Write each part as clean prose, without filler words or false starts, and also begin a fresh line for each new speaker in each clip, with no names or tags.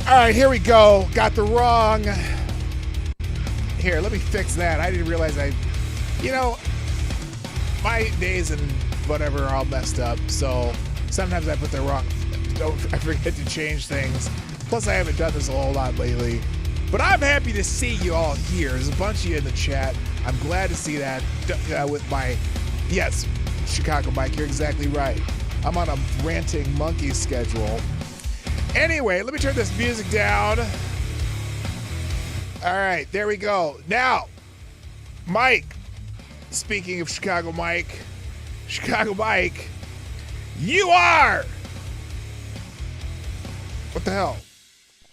All right, here we go. Got the wrong. Here, let me fix that. I didn't realize my days and whatever are all messed up. So sometimes I put the wrong. I forget to change things. Plus, I haven't done this a whole lot lately. But I'm happy to see you all here. There's a bunch of you in the chat. I'm glad to see that with my, yes, Chicago Mike, you're exactly right. I'm on a ranting monkey schedule. Anyway, let me turn this music down. All right, there we go. Now, Mike, speaking of Chicago Mike, you are, what the hell?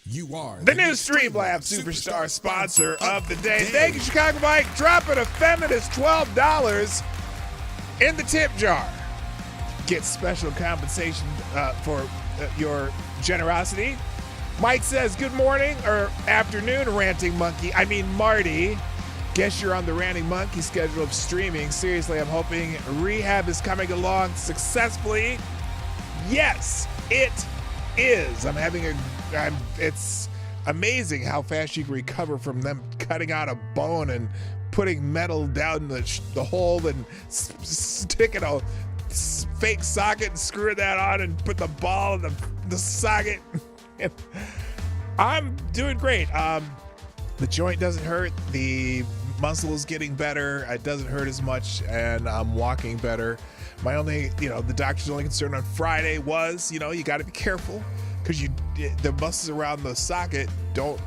You are
the new Streamlabs Superstar sponsor of the day. Thank you, Chicago Mike. Dropping a feminist $12 in the tip jar. Get special compensation for your generosity. Mike says, good morning or afternoon, Ranting Monkey. I mean, Marty. Guess you're on the Ranting Monkey schedule of streaming. Seriously, I'm hoping rehab is coming along successfully. Yes, it is. It's amazing how fast you can recover from them cutting out a bone and putting metal down the hole and sticking a fake socket and screwing that on and put the ball in the socket. I'm doing great. The joint doesn't hurt. The muscle is getting better. It doesn't hurt as much, and I'm walking better. My only, the doctor's only concern on Friday was, you got to be careful because the muscles around the socket don't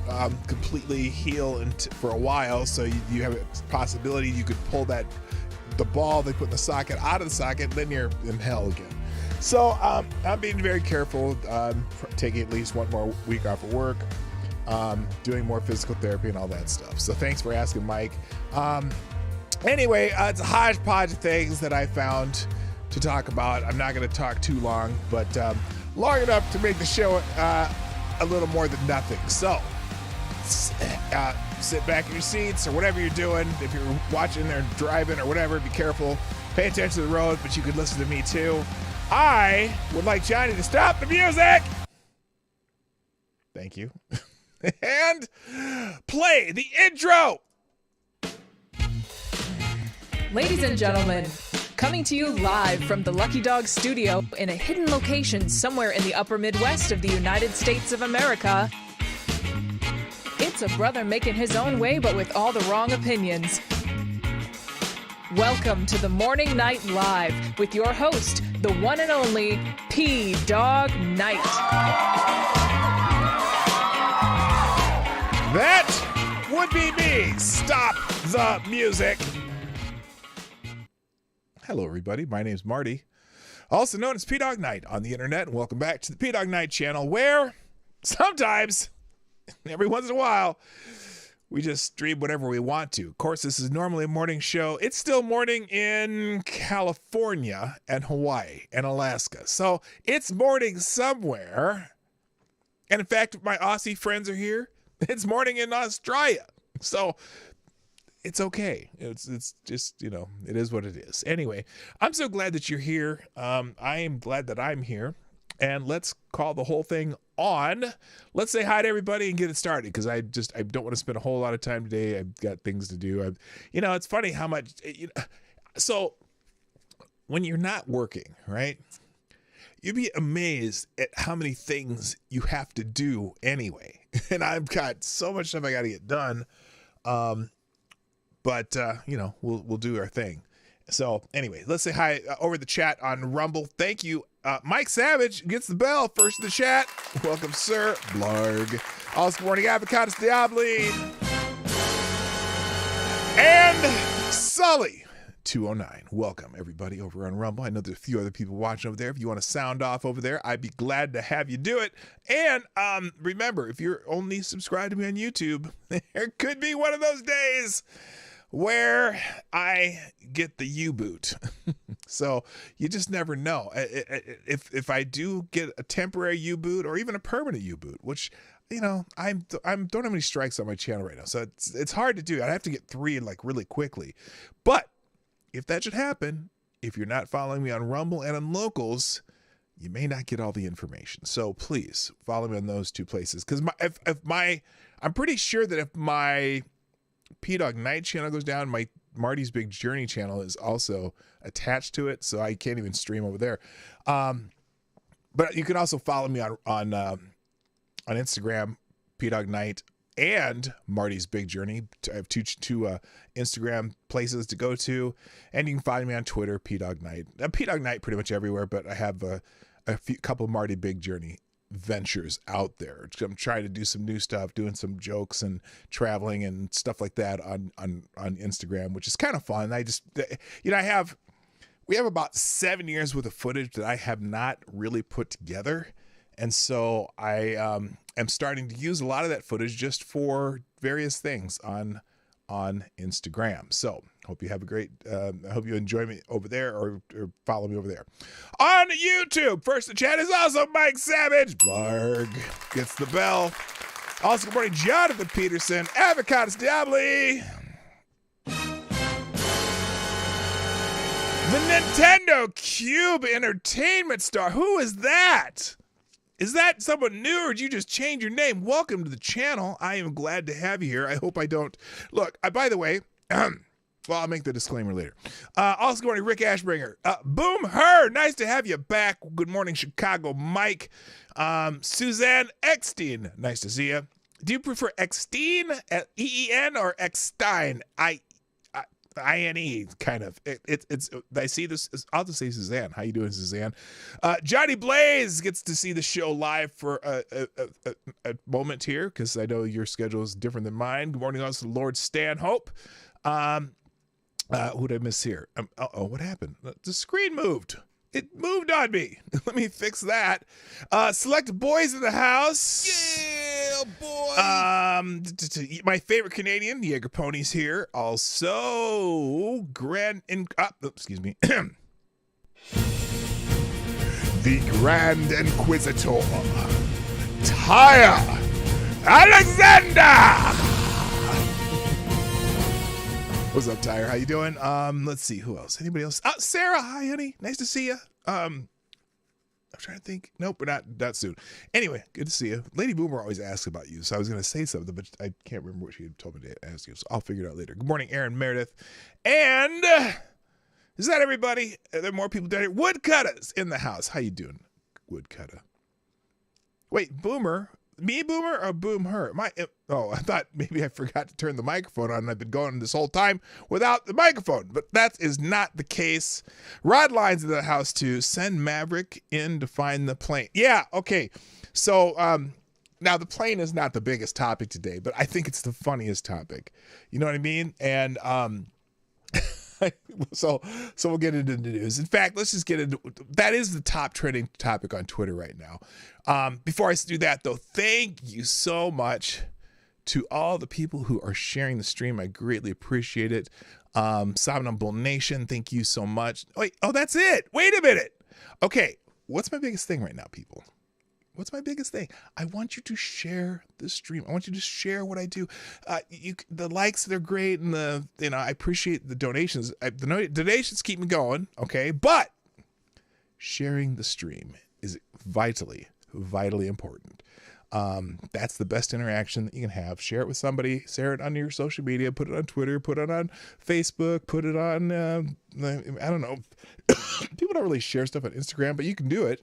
completely heal for a while. So you have a possibility you could pull the ball they put in the socket out of the socket, then you're in hell again. So I'm being very careful, taking at least one more week off of work, doing more physical therapy and all that stuff. So thanks for asking, Mike. Anyway, it's a hodgepodge of things that I found to talk about. I'm not going to talk too long, but long enough to make the show a little more than nothing. So sit back in your seats or whatever you're doing. If you're watching or driving or whatever, be careful. Pay attention to the road, but you could listen to me too. I would like Johnny to stop the music. Thank you. And play the intro.
Ladies and gentlemen, coming to you live from the Lucky Dog studio in a hidden location somewhere in the upper Midwest of the United States of America, it's a brother making his own way, but with all the wrong opinions. Welcome to the Morning Night Live with your host, the one and only Dawg Knight.
That would be me. Stop the music. Hello, everybody. My name's Marty, also known as Dawg Knight on the internet. And welcome back to the Dawg Knight Channel, where sometimes, every once in a while, we just stream whatever we want to. Of course, this is normally a morning show. It's still morning in California and Hawaii and Alaska. So it's morning somewhere. And in fact, my Aussie friends are here. It's morning in Australia. So it's okay. It's just, it is what it is. Anyway, I'm so glad that you're here. I am glad that I'm here. And let's call the whole thing on. Let's say hi to everybody and get it started, because I don't want to spend a whole lot of time today. I've got things to do. It's funny how much, so when you're not working, right, you'd be amazed at how many things you have to do anyway. And I've got so much stuff I got to get done. But we'll do our thing. So anyway, let's say hi over the chat on Rumble. Thank you. Mike Savage gets the bell first in the chat. Welcome, sir. Blarg. Also, morning avocados Diabli. And Sully 209. Welcome, everybody, over on Rumble. I know there's a few other people watching over there. If you want to sound off over there, I'd be glad to have you do it. And remember, if you're only subscribed to me on YouTube, there could be one of those days where I get the U-boot. So you just never know. If I do get a temporary U-boot or even a permanent U-boot, which, I don't have any strikes on my channel right now. So it's hard to do. I have to get 3 really quickly. But if that should happen, if you're not following me on Rumble and on Locals, you may not get all the information. So please follow me on those two places. Because I'm pretty sure that if my Dawg Knight channel goes down, my Marty's Big Journey channel is also attached to it, so I can't even stream over there. But you can also follow me on Instagram, Dawg Knight, and Marty's Big Journey. I have two Instagram places to go to, and you can find me on Twitter, Dawg Knight. Dawg Knight pretty much everywhere, but I have a couple of Marty Big Journey ventures out there. I'm trying to do some new stuff, doing some jokes and traveling and stuff like that on Instagram, which is kind of fun. We have about 7 years worth of footage that I have not really put together. And so I am starting to use a lot of that footage just for various things on Instagram. So hope you have a great, I hope you enjoy me over there or follow me over there. On YouTube, first in chat is also Mike Savage. Blarg gets the bell. Also, good morning, Jonathan Peterson, Avocados Diabli. The Nintendo Cube Entertainment Star. Who is that? Is that someone new, or did you just change your name? Welcome to the channel. I am glad to have you here. I hope I don't... Look, by the way, well, I'll make the disclaimer later. Also, good morning, Rick Ashbringer. Boom her, nice to have you back. Good morning, Chicago Mike. Suzanne Eckstein, nice to see you. Do you prefer Eckstein, E-E-N, or Eckstein, I-N-E, kind of. It's I see this. I'll just say Suzanne. How you doing, Suzanne? Johnny Blaze gets to see the show live for a moment here, because I know your schedule is different than mine. Good morning also to Lord Stanhope. Who did I miss here? What happened? The screen moved. It moved on me. Let me fix that. Select boys in the house. Yeah, boy. My favorite Canadian, Jaeger Pony's here. Also, excuse me. The Grand Inquisitor, Tyre Alexander. What's up, Tyre? How you doing? Let's see, who else? Anybody else? Sarah, hi, honey. Nice to see you. I'm trying to think. Nope, we're not soon. Anyway, good to see you. Lady Boomer always asks about you, so I was going to say something, but I can't remember what she had told me to ask you, so I'll figure it out later. Good morning, Aaron Meredith. And is that everybody? Are there more people down here? Woodcutta's in the house. How you doing, Woodcutta? Wait, Boomer? Me, Boomer, or Boom her? I thought maybe I forgot to turn the microphone on, and I've been going this whole time without the microphone, but that is not the case. Rod Line's in the house too. Send Maverick in to find the plane. Yeah, okay. So now the plane is not the biggest topic today, but I think it's the funniest topic. You know what I mean? And so we'll get into the news. In fact, let's just get into that. Is the top trending topic on Twitter right now. Before I do that, though, thank you so much to all the people who are sharing the stream. I greatly appreciate it. Somnambule Nation, thank you so much. Wait, that's it. Wait a minute. Okay, what's my biggest thing right now, people? What's my biggest thing? I want you to share the stream. I want you to share what I do. The likes, they're great, and I appreciate the donations. The donations keep me going, okay? But sharing the stream is vitally important. That's the best interaction that you can have. Share it with somebody. Share it on your social media. Put it on Twitter. Put it on Facebook. Put it on, I don't know. People don't really share stuff on Instagram, but you can do it.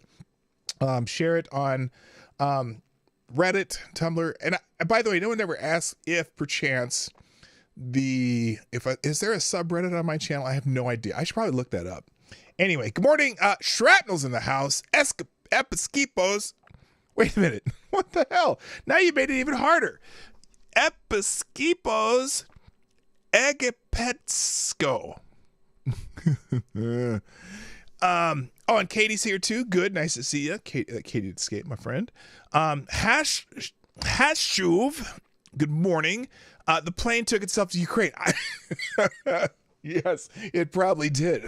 Share it on Reddit, Tumblr, and by the way, no one ever asks if perchance is there a subreddit on my channel? I have no idea. I should probably look that up. Anyway, good morning. Shrapnel's in the house. Episcopos. Wait a minute. What the hell? Now you made it even harder. Episcopos Egipetsko. And Katie's here too. Good, nice to see you. Katie Escape, my friend. Hashuv, good morning. The plane took itself to Ukraine. Yes, it probably did.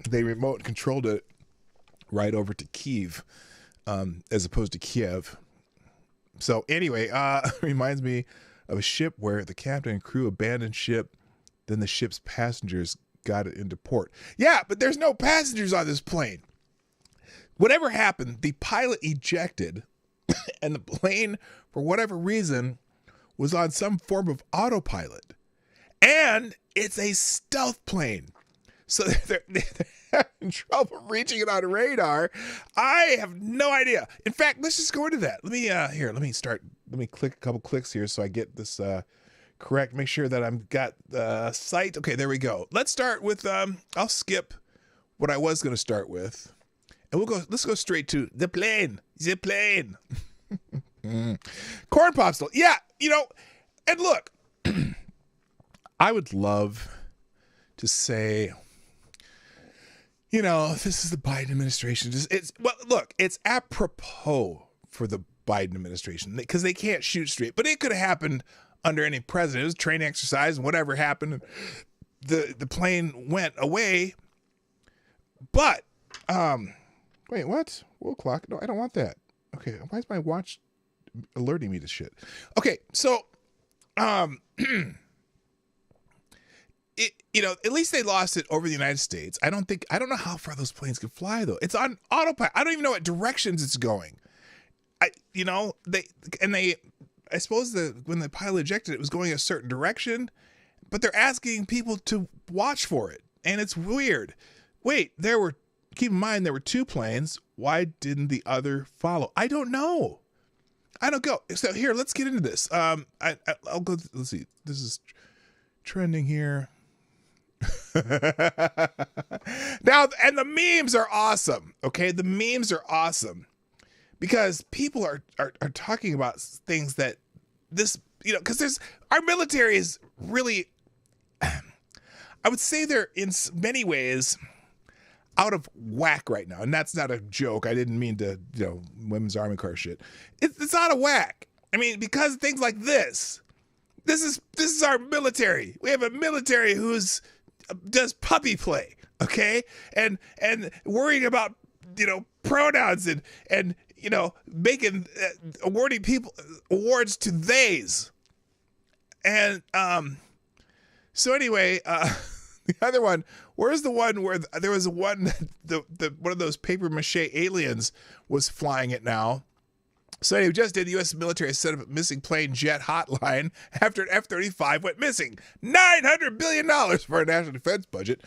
They remote controlled it right over to Kyiv, as opposed to Kiev. So anyway, reminds me of a ship where the captain and crew abandoned ship, then the ship's passengers got it into port. Yeah, but there's no passengers on this plane. whatever happened, the pilot ejected and the plane, for whatever reason, was on some form of autopilot. And it's a stealth plane. So they're having trouble reaching it on radar. I have no idea. In fact, let's just go into that. Let me click a couple clicks here so I get this correct. Make sure that I've got the site. Okay, there we go. Let's start with, I'll skip what I was going to start with. And let's go straight to the plane. The plane. Corn popsicle. Yeah, and look, I would love to say, this is the Biden administration. It's apropos for the Biden administration because they can't shoot straight, but it could have happened under any president. It was a training exercise and whatever happened, the plane went away. But, wait, what? World clock? No, I don't want that. Okay, why is my watch alerting me to shit? Okay, so, at least they lost it over the United States. I don't know how far those planes can fly though. It's on autopilot. I don't even know what directions it's going. I suppose when the pilot ejected, it was going a certain direction, but they're asking people to watch for it. And it's weird. Wait, keep in mind, there were two planes. Why didn't the other follow? I don't know. I don't go. So here, let's get into this. I'll go, let's see. This is trending here. Now, and the memes are awesome. Okay. The memes are awesome because people are talking about things that because our military is really, I would say they're in many ways out of whack right now. And that's not a joke. I didn't mean to, women's army car shit. It's out of whack. I mean, because things like this is our military. We have a military does puppy play, okay? And worrying about, pronouns and making awarding people awards to theys. And so anyway, the other one, where's the one where there was one one of those paper mache aliens was flying it now? So anyway, just did the U.S. military has set up a missing plane jet hotline after an F-35 went missing. $900 billion for our national defense budget.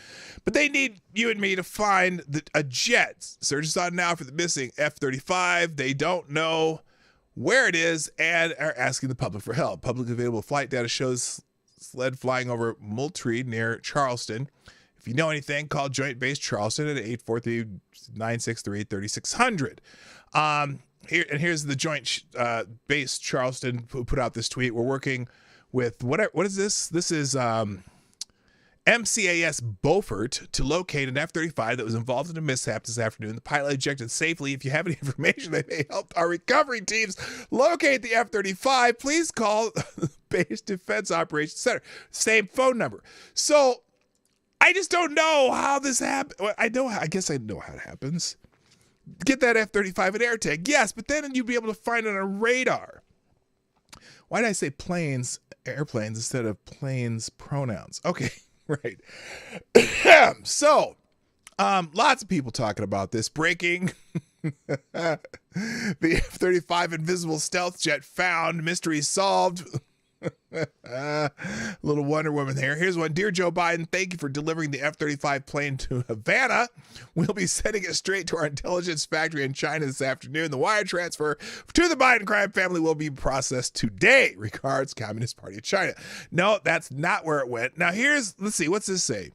But they need you and me to find a jet. Search is on now for the missing F-35. They don't know where it is and are asking the public for help. Publicly available flight data shows sled flying over Moultrie near Charleston. If you know anything, call Joint Base Charleston at 843-963-3600. Here's the Joint Base Charleston who put out this tweet. We're working with what is this? This is MCAS Beaufort to locate an F-35 that was involved in a mishap this afternoon. The pilot ejected safely. If you have any information that may help our recovery teams locate the F-35, please call Base Defense Operations Center. Same phone number. So I just don't know how this happened. Well, I guess I know how it happens. Get that F-35 at air tag. Yes, but then you'd be able to find it on a radar. Why did I say airplanes instead of planes pronouns? Okay, right. So, lots of people talking about this. Breaking. The F-35 invisible stealth jet found. Mystery solved. Little Wonder Woman there. Here's one. Dear Joe Biden, thank you for delivering the F-35 plane to Havana. We'll be sending it straight to our intelligence factory in China this afternoon. The wire transfer to the Biden crime family will be processed today. Regards, Communist Party of China. No, that's not where it went. Now let's see, what's this say?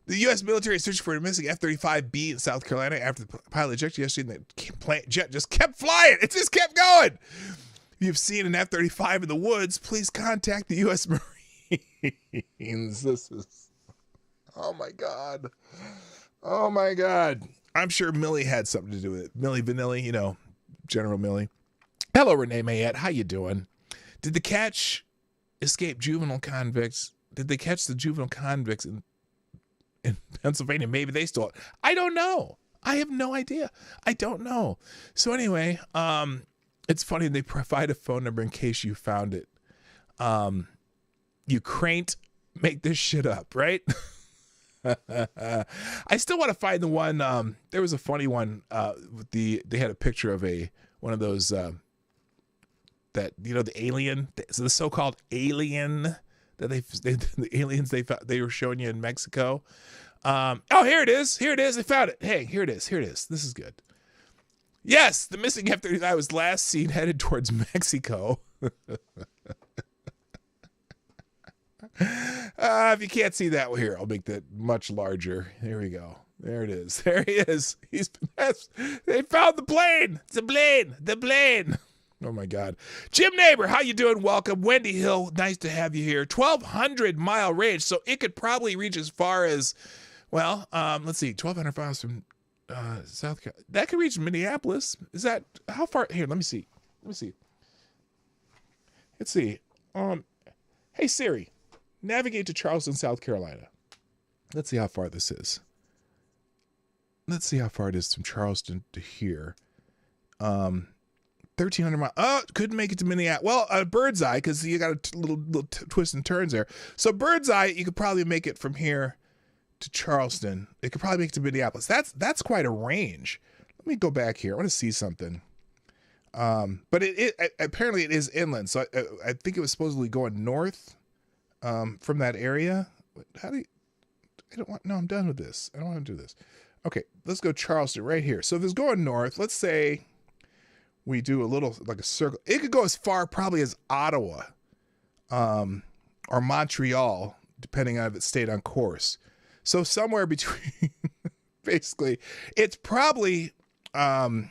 The U.S. military is searching for a missing F-35B in South Carolina after the pilot ejected yesterday and the jet just kept flying. It just kept going. If you've seen an F-35 in the woods, please contact the U.S. Marines. This is, oh my God. Oh my God. I'm sure Millie had something to do with it. Millie Vanilli, General Millie. Hello, Renee Mayette. How you doing? Did they catch escaped juvenile convicts? Did they catch the juvenile convicts in Pennsylvania? Maybe they stole it. I don't know. I have no idea. I don't know. So anyway, it's funny they provide a phone number in case you found it. You cran't make this shit up, right? I still want to find the one. There was a funny one. They had a picture of one of those that the alien, so the so-called alien that the aliens they were showing you in Mexico. Oh, here it is. Here it is. I found it. Hey, here it is. Here it is. This is good. Yes, the missing F-35 was last seen headed towards Mexico. If you can't see that, here, I'll make that much larger. Here we go. There it is. There he is. They found the plane. It's a plane. The plane. Oh, my God. Jim Neighbor, how you doing? Welcome. Wendy Hill, nice to have you here. 1,200-mile range, so it could probably reach as far as, well, let's see, 1,200 miles from South Carolina. That could reach Minneapolis. Is that, how far? Here, let me see. Let's see. Hey, Siri, navigate to Charleston, South Carolina. Let's see how far this is. Let's see how far it is from Charleston to here. 1,300 miles. Oh, couldn't make it to Minneapolis. Well, bird's eye, because you got a little twists and turns there. So bird's eye, you could probably make it from here to Charleston. It could probably make it to Minneapolis. That's quite a range. Let me go back here. I want to see something. But it apparently it is inland. So I think it was supposedly going north from that area. How do you? No, I'm done with this. I don't want to do this. Okay, let's go Charleston right here. So if it's going north, let's say we do a little like a circle. It could go as far probably as Ottawa, or Montreal, depending on if it stayed on course. So somewhere between, basically, it's probably, it'll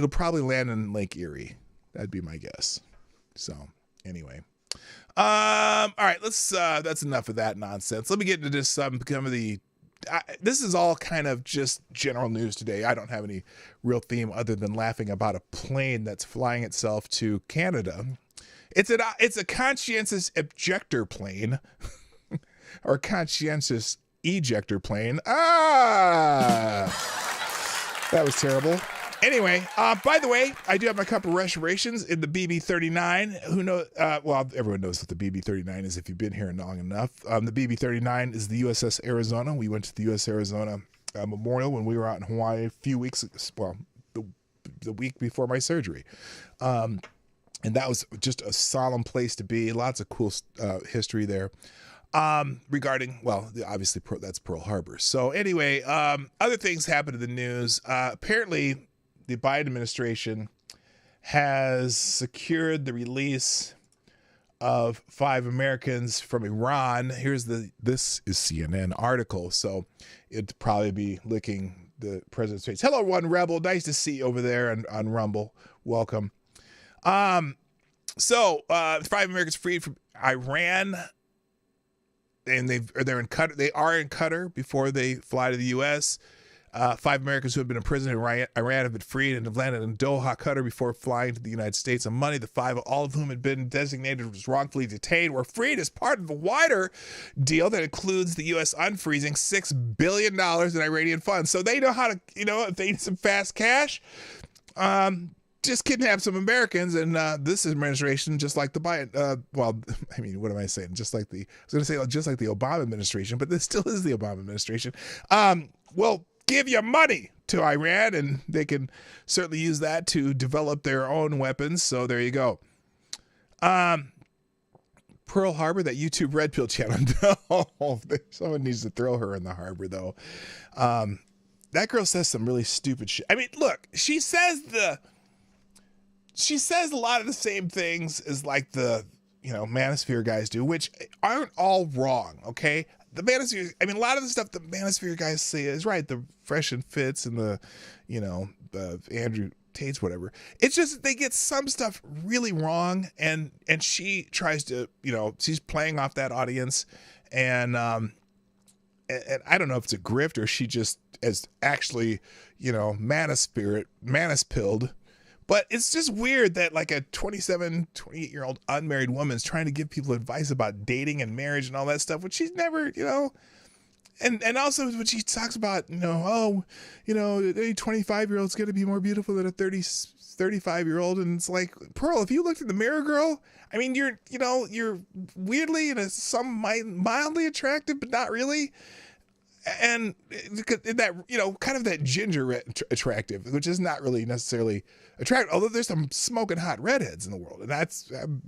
probably land in Lake Erie. That'd be my guess. So anyway, all right, that's enough of that nonsense. Let me get into this, this is all kind of just general news today. I don't have any real theme other than laughing about a plane that's flying itself to Canada. It's a conscientious objector plane. Or conscientious ejector plane. That was terrible. Anyway, by the way, I do have my couple restorations in the BB-39. Who knows? Well, everyone knows what the BB-39 is if you've been here long enough. The BB-39 is the USS Arizona. We went to the USS Arizona Memorial when we were out in Hawaii a few weeks, well, the week before my surgery. And that was just a solemn place to be. Lots of cool history there. Regarding, well, obviously that's Pearl Harbor. So anyway, other things happened in the news. Apparently the Biden administration has secured the release of 5 Americans from Iran. This is CNN article. So it'd probably be licking the president's face. Hello, One Rebel. Nice to see you over there on Rumble. Welcome. So 5 Americans freed from Iran. And they're in Qatar. They are in Qatar before they fly to the U.S. 5 Americans who have been in prison in Iran have been freed and have landed in Doha, Qatar, before flying to the United States on Monday. The 5, all of whom had been designated as wrongfully detained, were freed as part of a wider deal that includes the U.S. unfreezing $6 billion in Iranian funds. So they know how to, if they need some fast cash, just kidnap some Americans. And this administration, just like the Biden, well, I mean, what am I saying? Just like the Obama administration, but this still is the Obama administration. Will give you money to Iran, and they can certainly use that to develop their own weapons. So there you go. Pearl Harbor, that YouTube Red Pill channel. No, someone needs to throw her in the harbor, though. That girl says some really stupid shit. I mean, look, she says a lot of the same things as like the, manosphere guys do, which aren't all wrong. Okay. The manosphere, I mean, a lot of the stuff the manosphere guys say is right. The Fresh and Fits and the Andrew Tate's, whatever. It's just they get some stuff really wrong. And she tries to, she's playing off that audience. And I don't know if it's a grift or she just is actually, manospilled. But it's just weird that like a 27, 28-year-old unmarried woman is trying to give people advice about dating and marriage and all that stuff, which she's never, and also when she talks about, a 25-year-old's going to be more beautiful than a 30 35-year-old, and it's like, Pearl, if you looked in the mirror, girl, I mean, you're weirdly and some mildly attractive, but not really. And that, kind of that ginger attractive, which is not really necessarily attractive, although there's some smoking hot redheads in the world.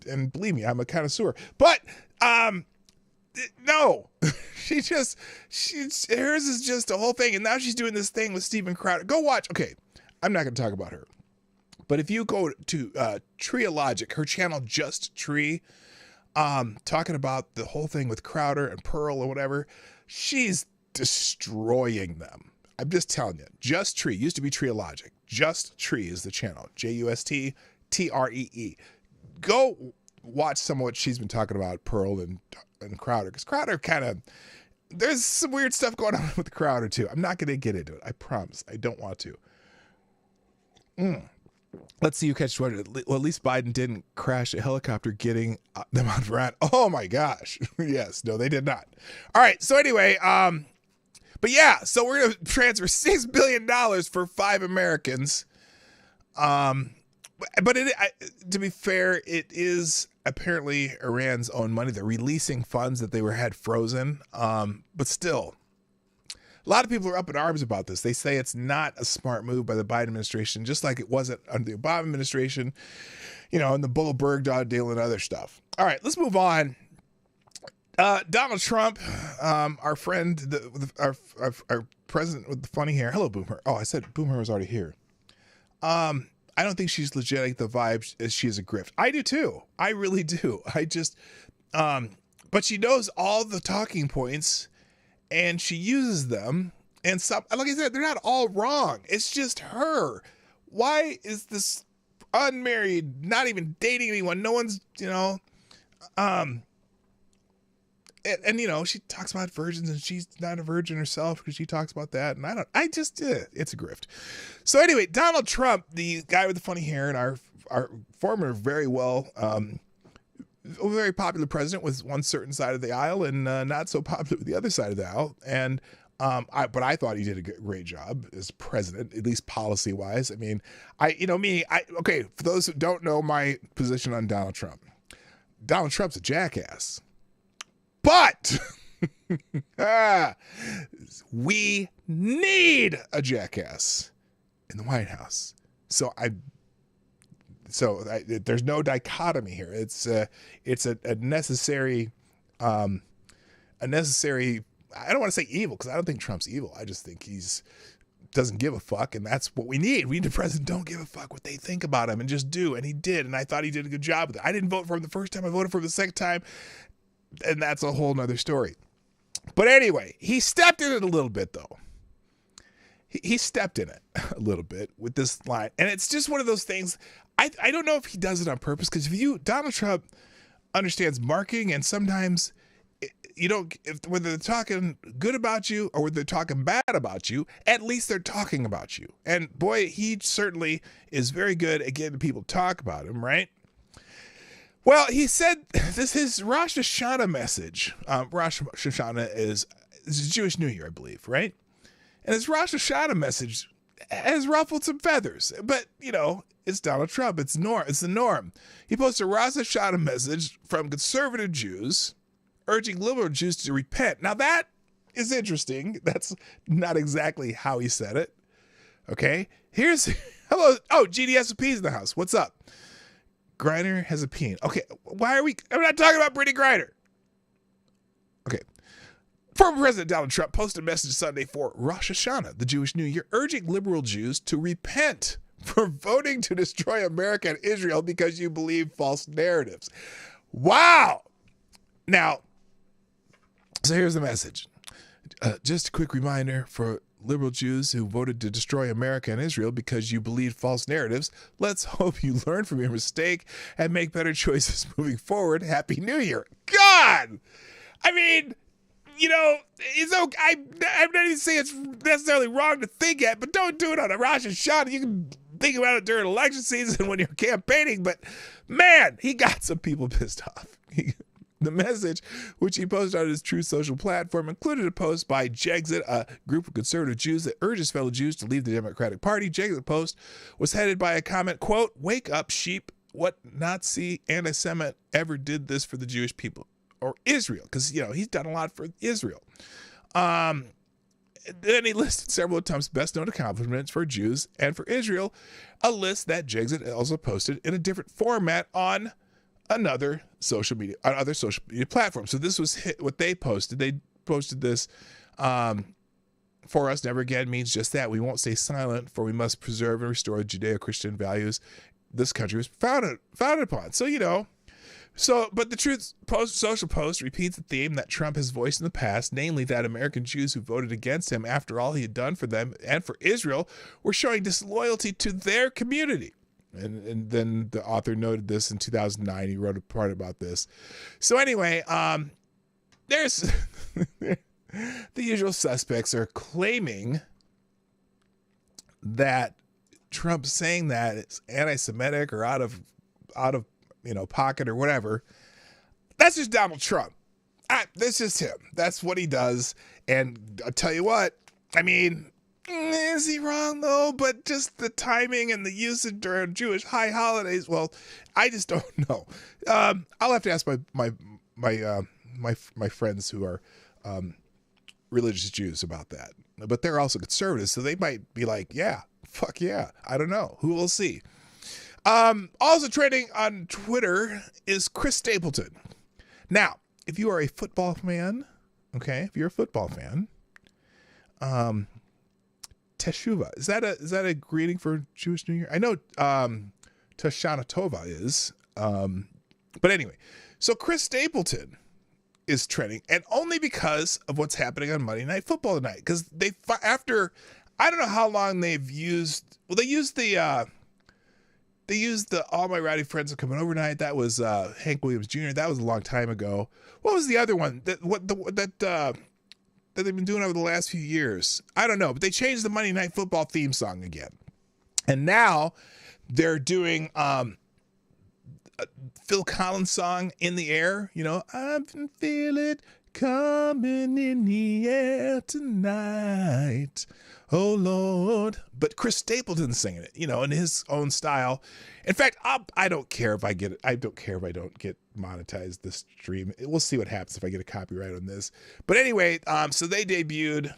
And believe me, I'm a connoisseur, but, no, hers is just a whole thing. And now she's doing this thing with Steven Crowder. Go watch. Okay. I'm not going to talk about her, but if you go to, Treeologic, her channel, Just Tree, talking about the whole thing with Crowder and Pearl or whatever, she's destroying them. I'm just telling you. Just Tree used to be Treeologic. Just Tree is the channel. JUSTTREE. Go watch some of what she's been talking about, Pearl and Crowder, because Crowder there's some weird stuff going on with Crowder too. I'm not going to get into it. I promise. I don't want to. Let's see who catches what. Well, at least Biden didn't crash a helicopter getting them on Iran. Oh my gosh. Yes. No, they did not. All right. So anyway, but yeah, so we're going to transfer $6 billion for 5 Americans. But to be fair, it is apparently Iran's own money. They're releasing funds that they had frozen. But still, a lot of people are up in arms about this. They say it's not a smart move by the Biden administration, just like it wasn't under the Obama administration, and the Bull-Bergdahl deal and other stuff. All right, let's move on. Donald Trump, our friend, our president with the funny hair. Hello, Boomer. Oh, I said Boomer was already here. I don't think she's legit. I think the vibe is she is a grift. I do too. I really do. I just, but she knows all the talking points and she uses them. And some, like I said, they're not all wrong. It's just her. Why is this unmarried, not even dating anyone? No one's, and she talks about virgins and she's not a virgin herself because she talks about that. And it's a grift. So anyway, Donald Trump, the guy with the funny hair and our former very popular president, was one certain side of the aisle and not so popular with the other side of the aisle. And, but I thought he did a great job as president, at least policy wise. I mean, okay, for those who don't know my position on Donald Trump's a jackass. But we need a jackass in the White House. So there's no dichotomy here. It's a necessary, I don't want to say evil because I don't think Trump's evil. I just think doesn't give a fuck, and that's what we need. We need a president don't give a fuck what they think about him and just do. And he did, and I thought he did a good job with it. I didn't vote for him the first time. I voted for him the second time. And that's a whole nother story. But anyway, he stepped in it a little bit, though. He stepped in it a little bit with this line. And it's just one of those things. I don't know if he does it on purpose, because Donald Trump understands marketing, and sometimes whether they're talking good about you or whether they're talking bad about you, at least they're talking about you. And boy, he certainly is very good at getting people to talk about him, right? Well, he said this is his Rosh Hashanah message. Rosh Hashanah is Jewish New Year, I believe, right? And his Rosh Hashanah message has ruffled some feathers. But, it's Donald Trump. It's the norm. He posted a Rosh Hashanah message from conservative Jews urging liberal Jews to repent. Now, that is interesting. That's not exactly how he said it. Okay? Hello. Oh, GDSP's in the house. What's up? Griner has a peen. Okay, I'm not talking about Brittany Griner. Okay. Former President Donald Trump posted a message Sunday for Rosh Hashanah, the Jewish New Year, urging liberal Jews to repent for voting to destroy America and Israel because you believe false narratives. Wow. Now, so here's the message. Just a quick reminder for liberal Jews who voted to destroy America and Israel because you believe false narratives. Let's hope you learn from your mistake and make better choices moving forward. Happy New Year. God! I mean, it's okay. I'm not even saying it's necessarily wrong to think it, but don't do it on a Rosh Hashanah. You can think about it during election season when you're campaigning, but man, he got some people pissed off. The message, which he posted on his True Social platform, included a post by Jexit, a group of conservative Jews that urges fellow Jews to leave the Democratic Party. Jexit's post was headed by a comment, quote, "Wake up, sheep. What Nazi anti-Semite ever did this for the Jewish people or Israel?" Because, you know, he's done a lot for Israel. Then he listed several of Trump's best-known accomplishments for Jews and for Israel, a list that Jexit also posted in a different format on other social media platforms. So this was what they posted. They posted this, "For us, never again means just that. We won't stay silent, for we must preserve and restore Judeo-Christian values this country was founded upon." So, you know, but the Truth social post repeats the theme that Trump has voiced in the past, namely that American Jews who voted against him after all he had done for them and for Israel were showing disloyalty to their community. And then the author noted this in 2009. He wrote a part about this. So anyway, there's the usual suspects are claiming that Trump saying that it's anti-Semitic or out of pocket or whatever. That's just Donald Trump. That's just him. That's what he does. And I'll tell you what, I mean, is he wrong though? But just the timing and the usage during Jewish high holidays, well, I just don't know. I'll have to ask my friends who are religious Jews about that. But they're also conservatives, so they might be like, yeah, fuck yeah. I don't know. Who will see? Also trending on Twitter is Chris Stapleton. Now, if you are a football fan, Teshuvah. Is that a greeting for Jewish New Year? I know Tashana Tova is. But anyway, so Chris Stapleton is trending, and only because of what's happening on Monday Night Football tonight. Because after I don't know how long they used the All My Rowdy Friends Are Coming Over Tonight. That was Hank Williams Jr. That was a long time ago. What was the other one that they've been doing over the last few years? I don't know, but they changed the Monday Night Football theme song again. And now they're doing Phil Collins song, In the Air. You know, I can feel it coming in the air tonight. Oh, Lord. But Chris Stapleton's singing it, you know, in his own style. In fact, I don't care if I get it. I don't care if I don't get monetized this stream. We'll see what happens if I get a copyright on this. But anyway, so they debuted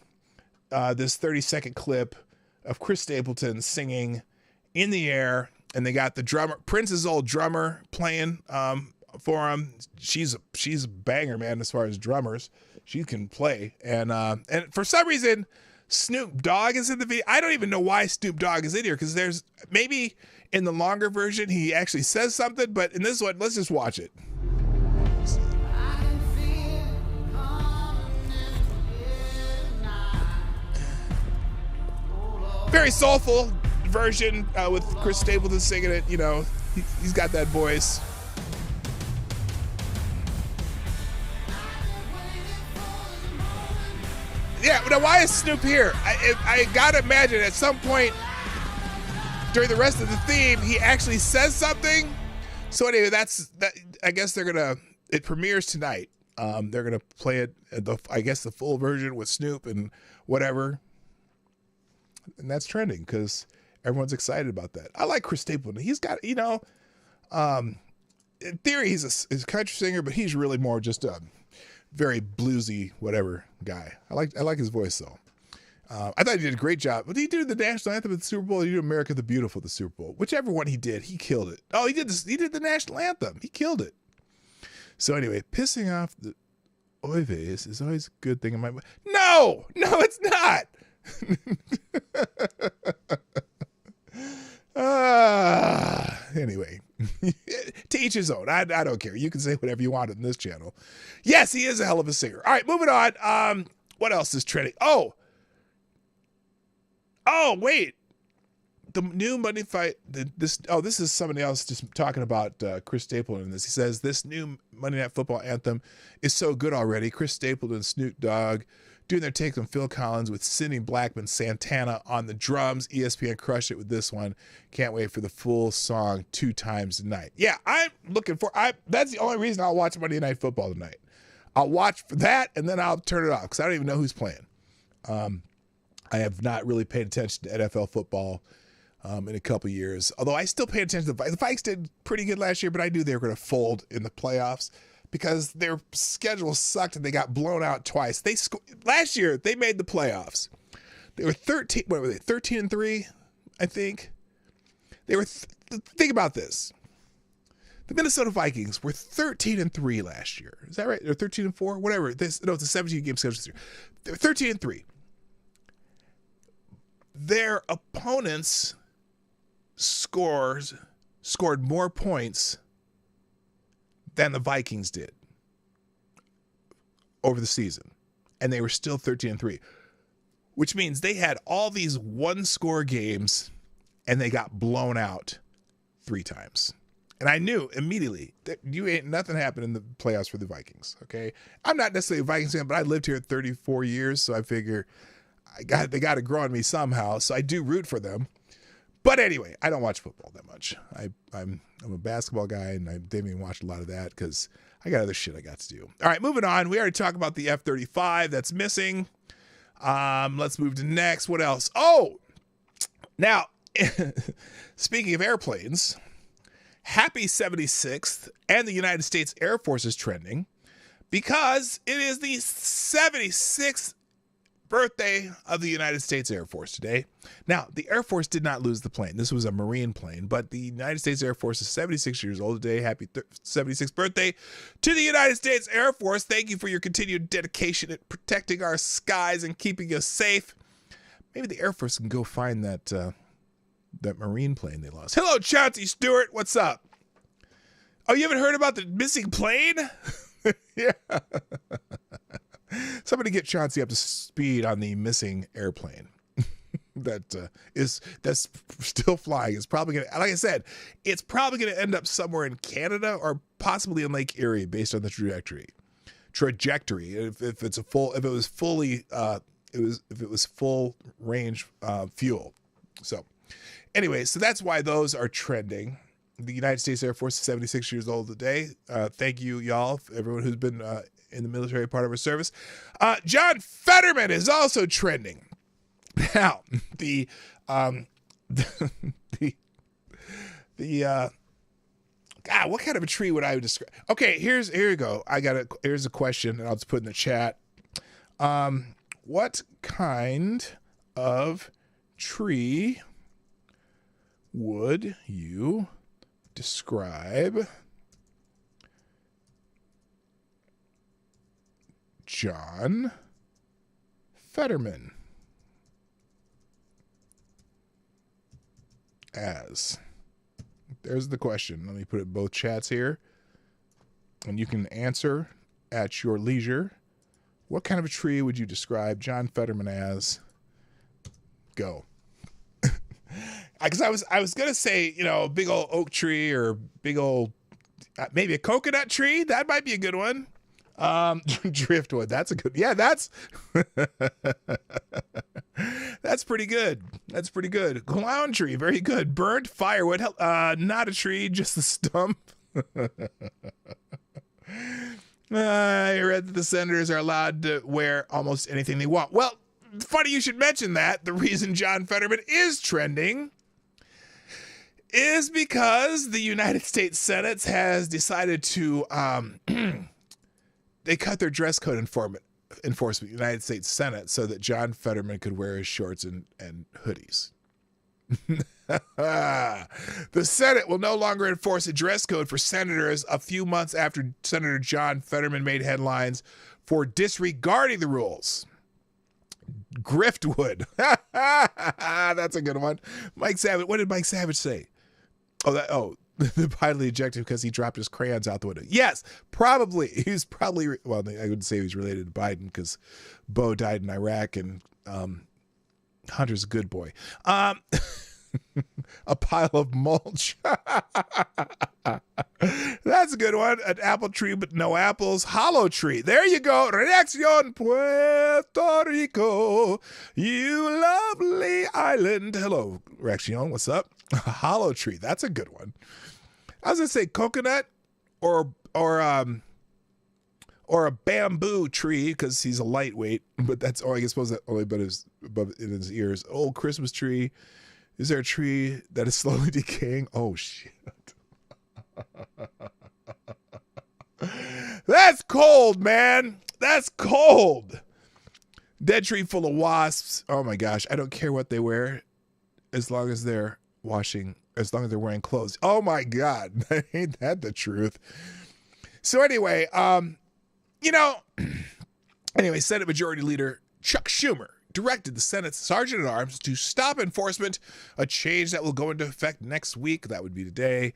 this 30-second clip of Chris Stapleton singing In the Air. And they got the drummer, Prince's old drummer, playing for him. She's a banger, man, as far as drummers. She can play. And for some reason, Snoop Dogg is in the video. I don't even know why Snoop Dogg is in here, because there's maybe in the longer version he actually says something, but in this one, let's just watch it. Very soulful version with Chris Stapleton singing it. You know, he's got that voice. Yeah, now why is Snoop here? I gotta imagine at some point during the rest of the theme, he actually says something. So anyway, that's that. I guess it premieres tonight. They're gonna play it, the full version with Snoop and whatever. And that's trending because everyone's excited about that. I like Chris Stapleton. He's got, you know, in theory, he's a country singer, but he's really more just a very bluesy, whatever guy. I like his voice though. I thought he did a great job. But he did the national anthem at the Super Bowl. He did America the Beautiful at the Super Bowl. Whichever one he did, he killed it. Oh, he did the national anthem. He killed it. So anyway, pissing off the Oives is always a good thing in my mind. No, it's not. Anyway, to each his own. I don't care. You can say whatever you want on this channel. Yes, he is a hell of a singer. All right, moving on. What else is trending? Oh, wait. The new Monday fight. This is somebody else just talking about Chris Stapleton in this. He says this new Monday Night Football anthem is so good already. Chris Stapleton, Snoop Dogg, doing their take on Phil Collins with Sidney Blackman Santana on the drums. ESPN crushed it with this one. Can't wait for the full song 2 times tonight. Yeah, I'm looking for. That's the only reason I'll watch Monday Night Football tonight. I'll watch for that and then I'll turn it off because I don't even know who's playing. I have not really paid attention to NFL football in a couple years. Although I still pay attention to the Vikes did pretty good last year, but I knew they were going to fold in the playoffs because their schedule sucked and they got blown out twice. Last year they made the playoffs. They were 13. What were they? 13-3, I think. They were. Think about this. The Minnesota Vikings were 13-3 last year. Is that right? They're 13-4, whatever. It's a 17-game schedule this year. They're 13-3. Their opponents scored more points than the Vikings did over the season, and they were still 13-3, which means they had all these one-score games, and they got blown out 3 times. And I knew immediately that nothing happened in the playoffs for the Vikings. Okay, I'm not necessarily a Vikings fan, but I lived here 34 years, so I figure they got to grow on me somehow. So I do root for them. But anyway, I don't watch football that much. I'm a basketball guy, and I didn't even watch a lot of that because I got other shit I got to do. All right, moving on. We already talked about the F-35 that's missing. Let's move to next. What else? Oh, now speaking of airplanes. Happy 76th, and the United States Air Force is trending because it is the 76th birthday of the United States Air Force today. Now, the Air Force did not lose the plane. This was a Marine plane, but the United States Air Force is 76 years old today. Happy 76th birthday to the United States Air Force. Thank you for your continued dedication at protecting our skies and keeping us safe. Maybe the Air Force can go find that Marine plane they lost. Hello, Chauncey Stewart. What's up? Oh, you haven't heard about the missing plane? Yeah. Somebody get Chauncey up to speed on the missing airplane that's still flying. It's probably gonna, like I said, it's probably gonna end up somewhere in Canada or possibly in Lake Erie based on the trajectory. If it was full range fuel. So. Anyway, so that's why those are trending. The United States Air Force is 76 years old today. Thank you, y'all, everyone who's been in the military part of our service. John Fetterman is also trending. Now, God, what kind of a tree would I describe? Okay, here you go. Here's a question, and I'll just put in the chat. What kind of tree would you describe John Fetterman as? There's the question. Let me put it in both chats here, and you can answer at your leisure. What kind of a tree would you describe John Fetterman as? Go. Because I was gonna say, a big old oak tree or big old maybe a coconut tree. That might be a good one. Driftwood. That's a good. Yeah, that's that's pretty good. That's pretty good. Clown tree. Very good. Burnt firewood. Not a tree, just a stump. I read that the senators are allowed to wear almost anything they want. Well, funny you should mention that. The reason John Fetterman is trending is because the United States Senate has decided to they cut their dress code enforcement, United States Senate, so that John Fetterman could wear his shorts and hoodies. The Senate will no longer enforce a dress code for senators a few months after Senator John Fetterman made headlines for disregarding the rules. Griftwood. That's a good one. Mike Savage. What did Mike Savage say? The pilot ejected because he dropped his crayons out the window. Yes, probably. He's probably, I wouldn't say he's related to Biden because Bo died in Iraq and Hunter's a good boy. A pile of mulch. That's a good one. An apple tree but no apples. Hollow tree. There you go. Reaccion Puerto Rico. You lovely island. Hello, Reaccion. What's up? Hollow tree. That's a good one. I was gonna say coconut or a bamboo tree because he's a lightweight, but that's I suppose that only above in his ears. Old Christmas tree. Is there a tree that is slowly decaying? Oh shit. That's cold, man. That's cold. Dead tree full of wasps. Oh my gosh. I don't care what they wear as long as they're wearing clothes. Oh my God. Ain't that the truth? So anyway, Senate Majority Leader Chuck Schumer directed the Senate's Sergeant-at-Arms to stop enforcement, a change that will go into effect next week. That would be today.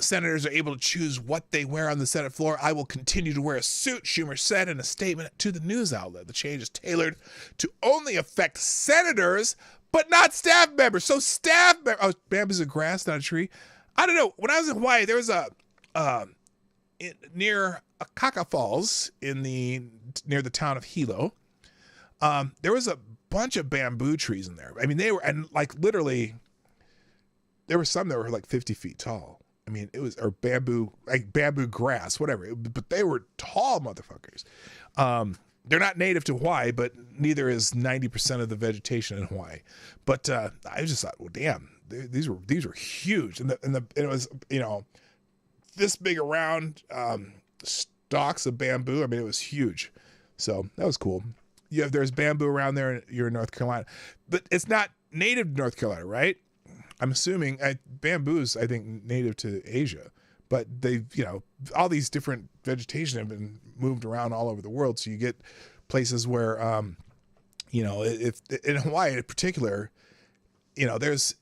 Senators are able to choose what they wear on the Senate floor. I will continue to wear a suit, Schumer said in a statement to the news outlet. The change is tailored to only affect senators, but not staff members. So staff members, oh, bamboo's a grass, not a tree. I don't know. When I was in Hawaii, there was near Akaka Falls near the town of Hilo. There was a bunch of bamboo trees in there. I mean, literally, there were some that were like 50 feet tall. I mean, or bamboo grass, whatever. But they were tall motherfuckers. They're not native to Hawaii, but neither is 90% of the vegetation in Hawaii. But I just thought, well, damn, these were huge, and it was this big around stalks of bamboo. I mean, it was huge. So that was cool. There's bamboo around there, and you're in North Carolina, but it's not native to North Carolina, right? I'm assuming bamboo's, I think, native to Asia, but all these different vegetation have been moved around all over the world. So you get places where, if in Hawaii in particular, there's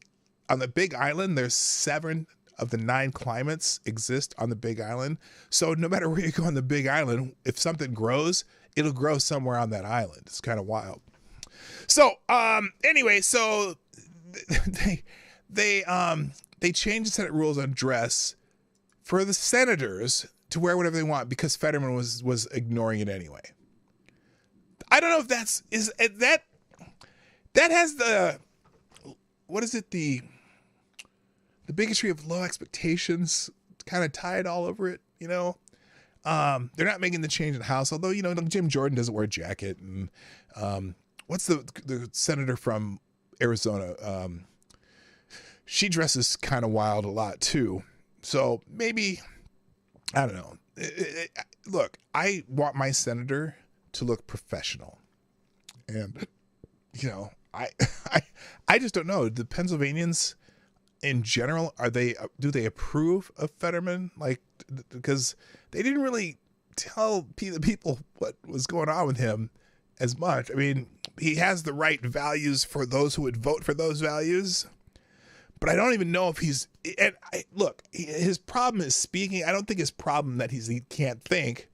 on the Big Island, there's 7 of the 9 climates exist on the Big Island. So no matter where you go on the Big Island, if something grows, it'll grow somewhere on that island. It's kind of wild. So anyway, so they changed the Senate rules on dress for the senators to wear whatever they want because Fetterman was ignoring it anyway. I don't know if that has the bigotry of low expectations kind of tied all over it, They're not making the change in the House, although, Jim Jordan doesn't wear a jacket. And what's the senator from Arizona? She dresses kind of wild a lot, too. So maybe, I don't know. Look, I want my senator to look professional. And, I just don't know. The Pennsylvanians in general, do they approve of Fetterman? Because they didn't really tell the people what was going on with him as much. I mean, he has the right values for those who would vote for those values, but I don't even know if his problem is speaking. I don't think his problem that he can't think,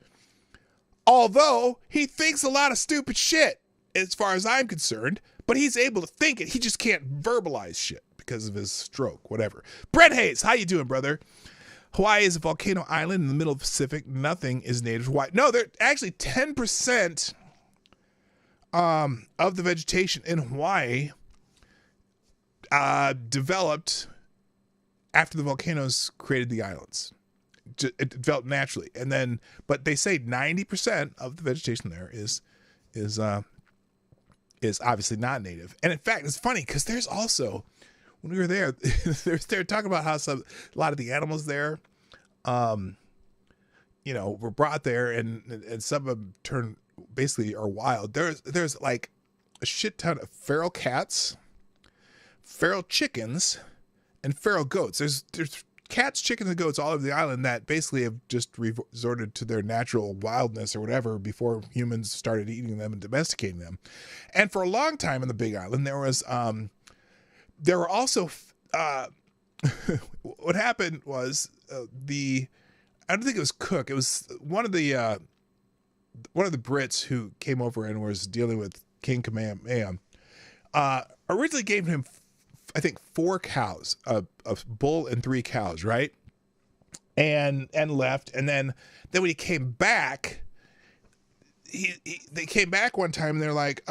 although he thinks a lot of stupid shit as far as I'm concerned, but he's able to think it. He just can't verbalize shit because of his stroke, whatever. Brett Hayes, how you doing, brother? Hawaii is a volcano island in the middle of the Pacific. Nothing is native to Hawaii. No, they're actually 10% of the vegetation in Hawaii developed after the volcanoes created the islands. It developed naturally, but they say 90% of the vegetation there is obviously not native. And in fact, it's funny because there's also, when we were there, they're talking about how a lot of the animals there, were brought there and some of them are wild. There's like a shit ton of feral cats, feral chickens, and feral goats. There's cats, chickens, and goats all over the island that basically have just resorted to their natural wildness or whatever before humans started eating them and domesticating them. And for a long time in the Big Island, there were also what happened was I don't think it was Cook. It was one of the Brits who came over and was dealing with King Kamehameha. Originally gave him, I think, 4 cows, a bull and 3 cows, right? and left. And then when he came back, they came back one time and they're like,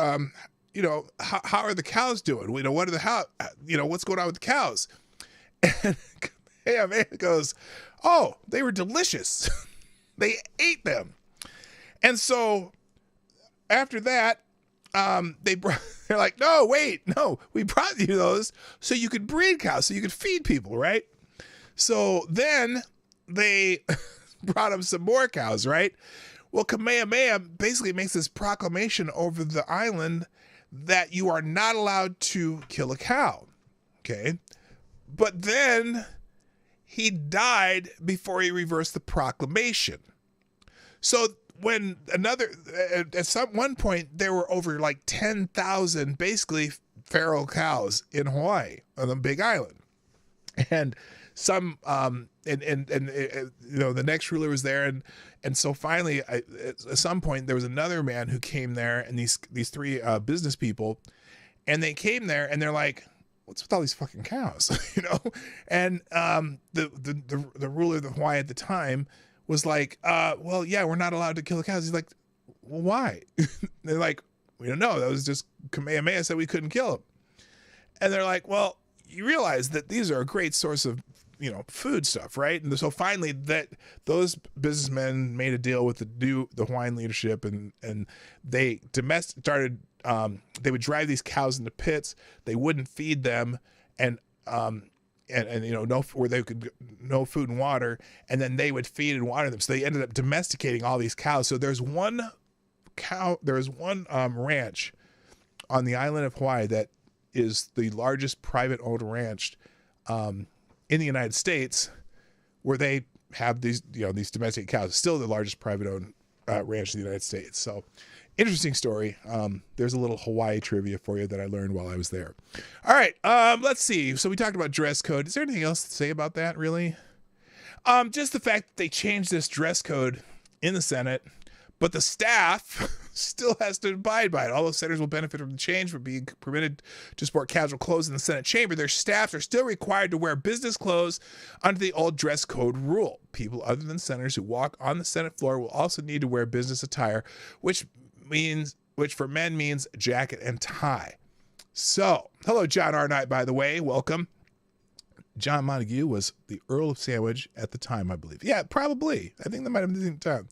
you know, how are the cows doing? You know, what's going on with the cows? And yeah, man goes, oh, they were delicious. They ate them. And so after that, they're like, no, we brought you those so you could breed cows, so you could feed people, right? So then they brought him some more cows, right? Well, Kamehameha basically makes this proclamation over the island that you are not allowed to kill a cow, okay? But then he died before he reversed the proclamation. So when at one point, there were over like 10,000 basically feral cows in Hawaii on the Big Island. And some, you know, the next ruler was there. And so finally, at some point, there was another man who came there, and these three business people, and they came there and they're like, what's with all these fucking cows? You know? And the ruler of Hawaii at the time was like, well, yeah, we're not allowed to kill the cows. He's like, well, why? They're like, we don't know. That was just Kamehameha said we couldn't kill them. And they're like, well, you realize that these are a great source of, you know, food stuff, right? And so finally those businessmen made a deal with the Hawaiian leadership, and they started, they would drive these cows into pits. They wouldn't feed them, and you know, no food and water, and then they would feed and water them. So they ended up domesticating all these cows. So there's one ranch on the island of Hawaii that is the largest private owned ranch in the United States, where they have these domesticated cows. It's still the largest private owned ranch in the United States. So interesting story. There's a little Hawaii trivia for you that I learned while I was there. All right, let's see. So we talked about dress code. Is there anything else to say about that, really? Just the fact that they changed this dress code in the Senate, but the staff still has to abide by it. Although senators will benefit from the change for being permitted to sport casual clothes in the Senate chamber, their staffs are still required to wear business clothes under the old dress code rule. People other than senators who walk on the Senate floor will also need to wear business attire, which for men means jacket and tie. So, hello, John Arnott, by the way. Welcome. John Montague was the Earl of Sandwich at the time, I believe. Yeah, probably. I think that might have been the time.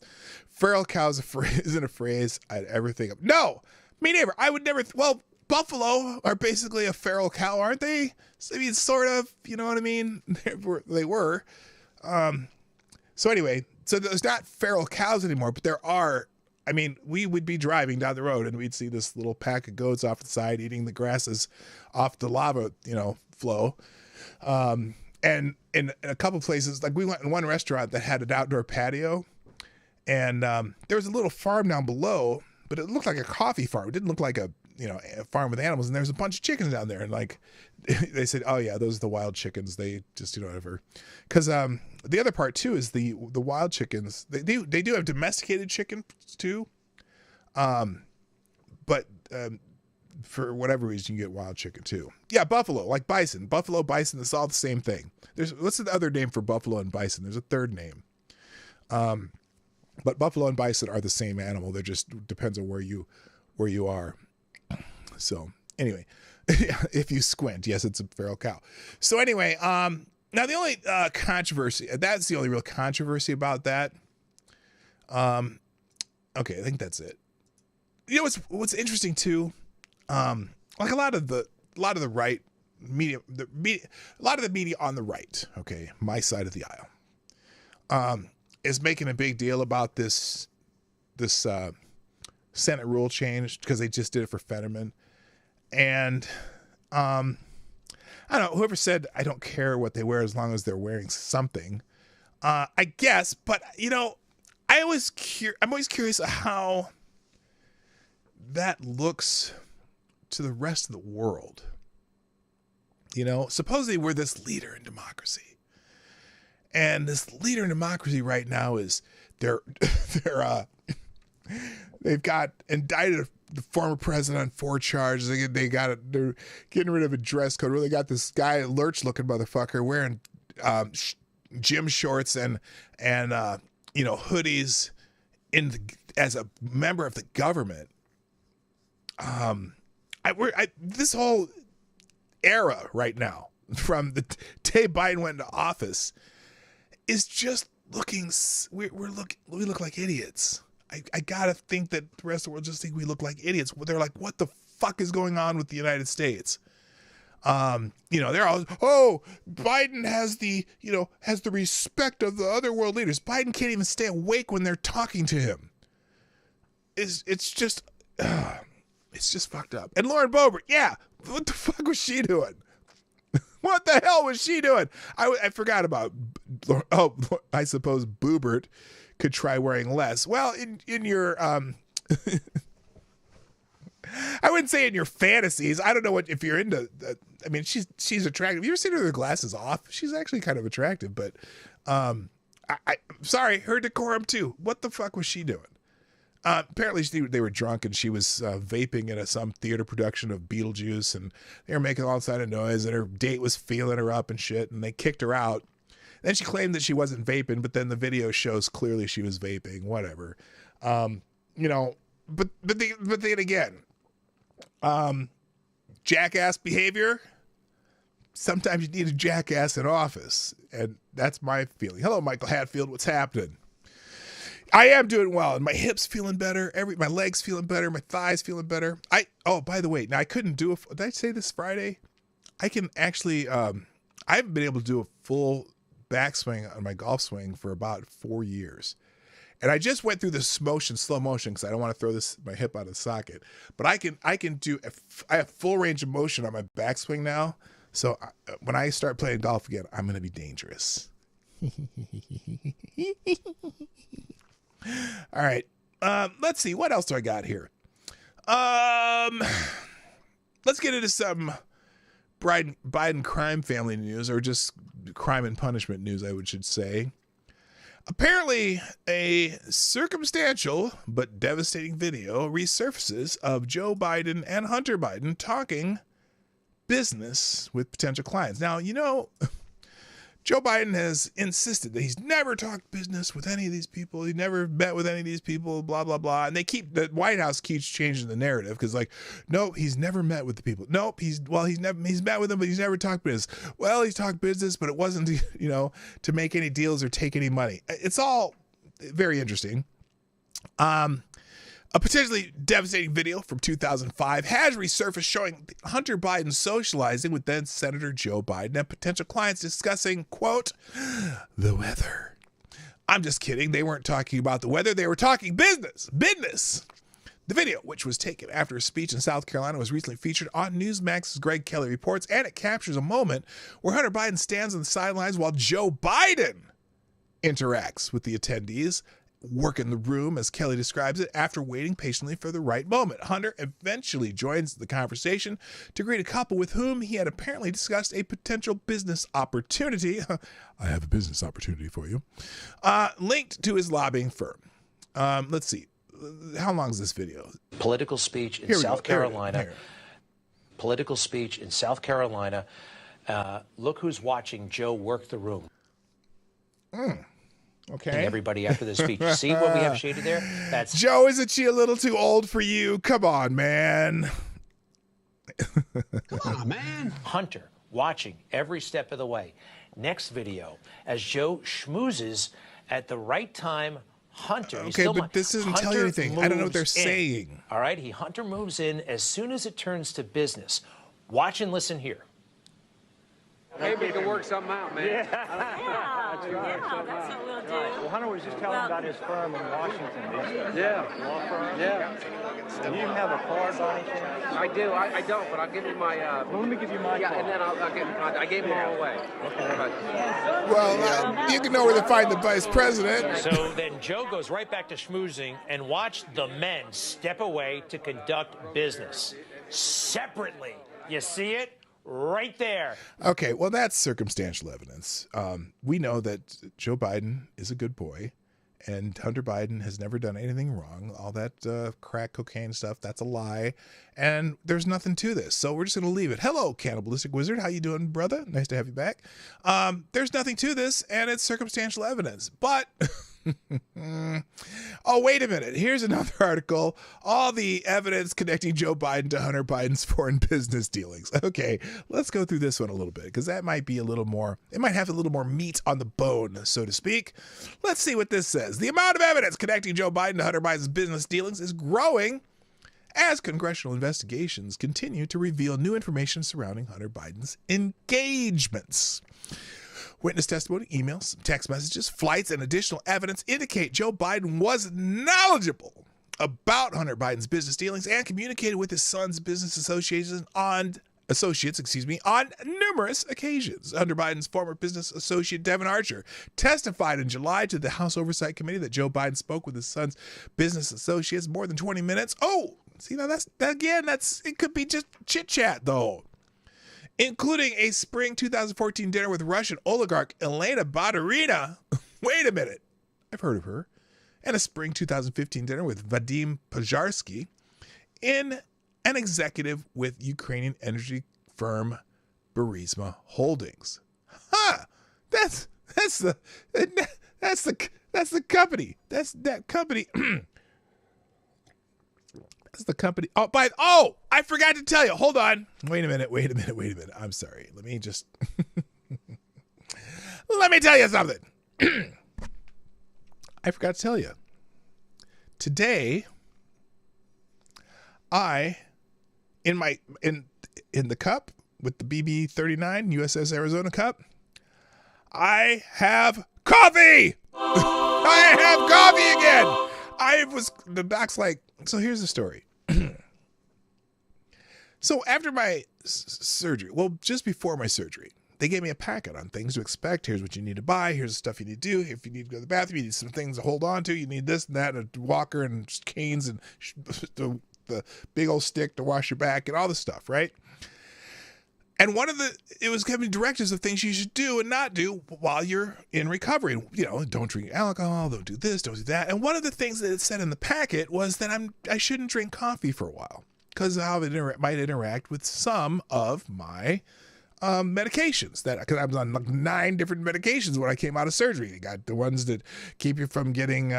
Feral cows isn't a phrase I'd ever think of. No, me neither. I would never. Well, buffalo are basically a feral cow, aren't they? I mean, sort of. You know what I mean? They were. So anyway, so there's not feral cows anymore, but there are. I mean, we would be driving down the road and we'd see this little pack of goats off the side eating the grasses off the lava, flow. And in a couple places, like we went in one restaurant that had an outdoor patio, and there was a little farm down below, but it looked like a coffee farm. It didn't look like a farm with animals. And there was a bunch of chickens down there, and like they said, oh yeah, those are the wild chickens. They just whatever. Because the other part too is the wild chickens. They do have domesticated chickens too, but for whatever reason, you get wild chicken too. Yeah, buffalo, like bison. Buffalo, bison, it's all the same thing. What's the other name for buffalo and bison? There's a third name. But buffalo and bison are the same animal. They just depends on where you are. So anyway, if you squint, yes, it's a feral cow. So anyway, now the only controversy, that's the only real controversy about that. Okay, I think that's it. You know what's interesting too? Like a lot of the right media, a lot of the media on the right, okay, my side of the aisle, is making a big deal about this Senate rule change because they just did it for Fetterman. And I don't know, whoever said I don't care what they wear as long as they're wearing something, I guess, but I'm always curious how that looks to the rest of the world. Supposedly we're this leader in democracy, and this leader in democracy right now is they've got indicted the former president on 4 charges. They're getting rid of a dress code. Really got this guy, a lurch looking motherfucker, wearing gym shorts and hoodies as a member of the government. This whole era right now, from the day Biden went into office, is just looking. We look like idiots. I gotta think that the rest of the world just think we look like idiots. They're like, what the fuck is going on with the United States? They're all, oh, Biden has the respect of the other world leaders. Biden can't even stay awake when they're talking to him. It's just fucked up. And Lauren Boebert, yeah, what the fuck was she doing? What the hell was she doing? I forgot about. Oh, I suppose Boebert could try wearing less. Well, in your I wouldn't say in your fantasies. I don't know if you're into. I mean, she's attractive. You ever seen her with her glasses off? She's actually kind of attractive, but I'm sorry, her decorum too. What the fuck was she doing? Apparently they were drunk and she was vaping in some theater production of Beetlejuice, and they were making all kind of noise, and her date was feeling her up and shit, and they kicked her out. Then she claimed that she wasn't vaping, but then the video shows clearly she was vaping. Whatever, but then again, jackass behavior. Sometimes you need a jackass in office, and that's my feeling. Hello, Michael Hatfield. What's happening? I am doing well, and my hips feeling better. My legs feeling better. My thighs feeling better. By the way, now I couldn't do did I say this Friday? I can actually, I haven't been able to do a full backswing on my golf swing for about 4 years. And I just went through this slow motion, because I don't want to throw my hip out of the socket. But I can do, I have full range of motion on my backswing now. So when I start playing golf again, I'm going to be dangerous. All right. Let's see. What else do I got here? Let's get into some Biden crime family news, or just crime and punishment news, should say. Apparently, a circumstantial but devastating video resurfaces of Joe Biden and Hunter Biden talking business with potential clients. Now, Joe Biden has insisted that he's never talked business with any of these people. He never met with any of these people, blah, blah, blah. And the White House keeps changing the narrative, because nope, he's never met with the people. Nope, he's met with them, but he's never talked business. Well, he's talked business, but it wasn't, to make any deals or take any money. It's all very interesting. A potentially devastating video from 2005 has resurfaced showing Hunter Biden socializing with then Senator Joe Biden and potential clients discussing, quote, the weather. I'm just kidding. They weren't talking about the weather. They were talking business. Business. The video, which was taken after a speech in South Carolina, was recently featured on Newsmax's Greg Kelly Reports, and it captures a moment where Hunter Biden stands on the sidelines while Joe Biden interacts with the attendees. Work in the room, as Kelly describes it, after waiting patiently for the right moment. Hunter eventually joins the conversation to greet a couple with whom he had apparently discussed a potential business opportunity. I have a business opportunity for you. Linked to his lobbying firm. Let's see. How long is this video?
Political speech in South Carolina. Political speech in South Carolina. Look who's watching Joe work the room.
Okay.
And everybody after the speech. See what we have shaded there? That's
Joe, isn't she a little too old for you? Come on, man.
Come on, man.
Hunter watching every step of the way. Next video, as Joe schmoozes at the right time, Hunter.
Okay, but this doesn't tell you anything. I don't know what they're saying.
All right, Hunter moves in as soon as it turns to business. Watch and listen here.
Maybe we can work something out, man.
Yeah, that's what we'll do.
Well, Hunter was just telling about his firm in Washington, D.C.
Yeah.
Law firm.
Yeah.
Do you have a card by any chance?
I do. I don't, but I'll give you my...
Well, let me give you my card.
and then I'll get in contact. I gave them all away.
Well, you can know where to find the vice president.
So then Joe goes right back to schmoozing, and watch the men step away to conduct business separately. You see it? Right there.
Okay, well, that's circumstantial evidence. We know that Joe Biden is a good boy, And Hunter Biden has never done anything wrong. All that crack cocaine stuff, that's a lie. And there's nothing to this. So we're just going to leave it. Hello, Cannibalistic Wizard. How you doing, brother? Nice to have you back. There's nothing to this, and it's circumstantial evidence. But... oh, wait a minute. Here's another article. All the evidence connecting Joe Biden to Hunter Biden's foreign business dealings. Okay, let's go through this one a little bit because that might be a little more, it might have a little more meat on the bone, so to speak. Let's see what this says. The amount of evidence connecting Joe Biden to Hunter Biden's business dealings is growing as congressional investigations continue to reveal new information surrounding Hunter Biden's engagements. Witness testimony, emails, text messages, flights, and additional evidence indicate Joe Biden was knowledgeable about Hunter Biden's business dealings and communicated with his son's business associates on numerous occasions. Hunter Biden's former business associate Devin Archer testified in July to the House Oversight Committee that Joe Biden spoke with his son's business associates more than 20 minutes. Oh, see, now it could be just chit chat though. Including a spring 2014 dinner with Russian oligarch Elena Baturina. Wait a minute. I've heard of her. And a spring 2015 dinner with Vadim Pozharsky in an executive with Ukrainian energy firm Burisma Holdings. Huh. That's the company. That's that company. That's the company. Oh, I forgot to tell you. Hold on. Wait a minute. I'm sorry. Let me just let me tell you something. I forgot to tell you. Today, in the cup with the BB39 USS Arizona cup, I have coffee. I have coffee again. The doc's like, so here's the story. So after my surgery, well, just before my surgery, they gave me a packet on things to expect. Here's what you need to buy. Here's the stuff you need to do. If you need to go to the bathroom, you need some things to hold on to. You need this and that, and a walker and canes and the big old stick to wash your back and all this stuff, right? And it was giving directives of things you should do and not do while you're in recovery. You know, don't drink alcohol, don't do this, don't do that. And one of the things that it said in the packet was that I shouldn't drink coffee for a while because how it might interact with some of my medications. Because I was on like 9 different medications when I came out of surgery. You got the ones that keep you from getting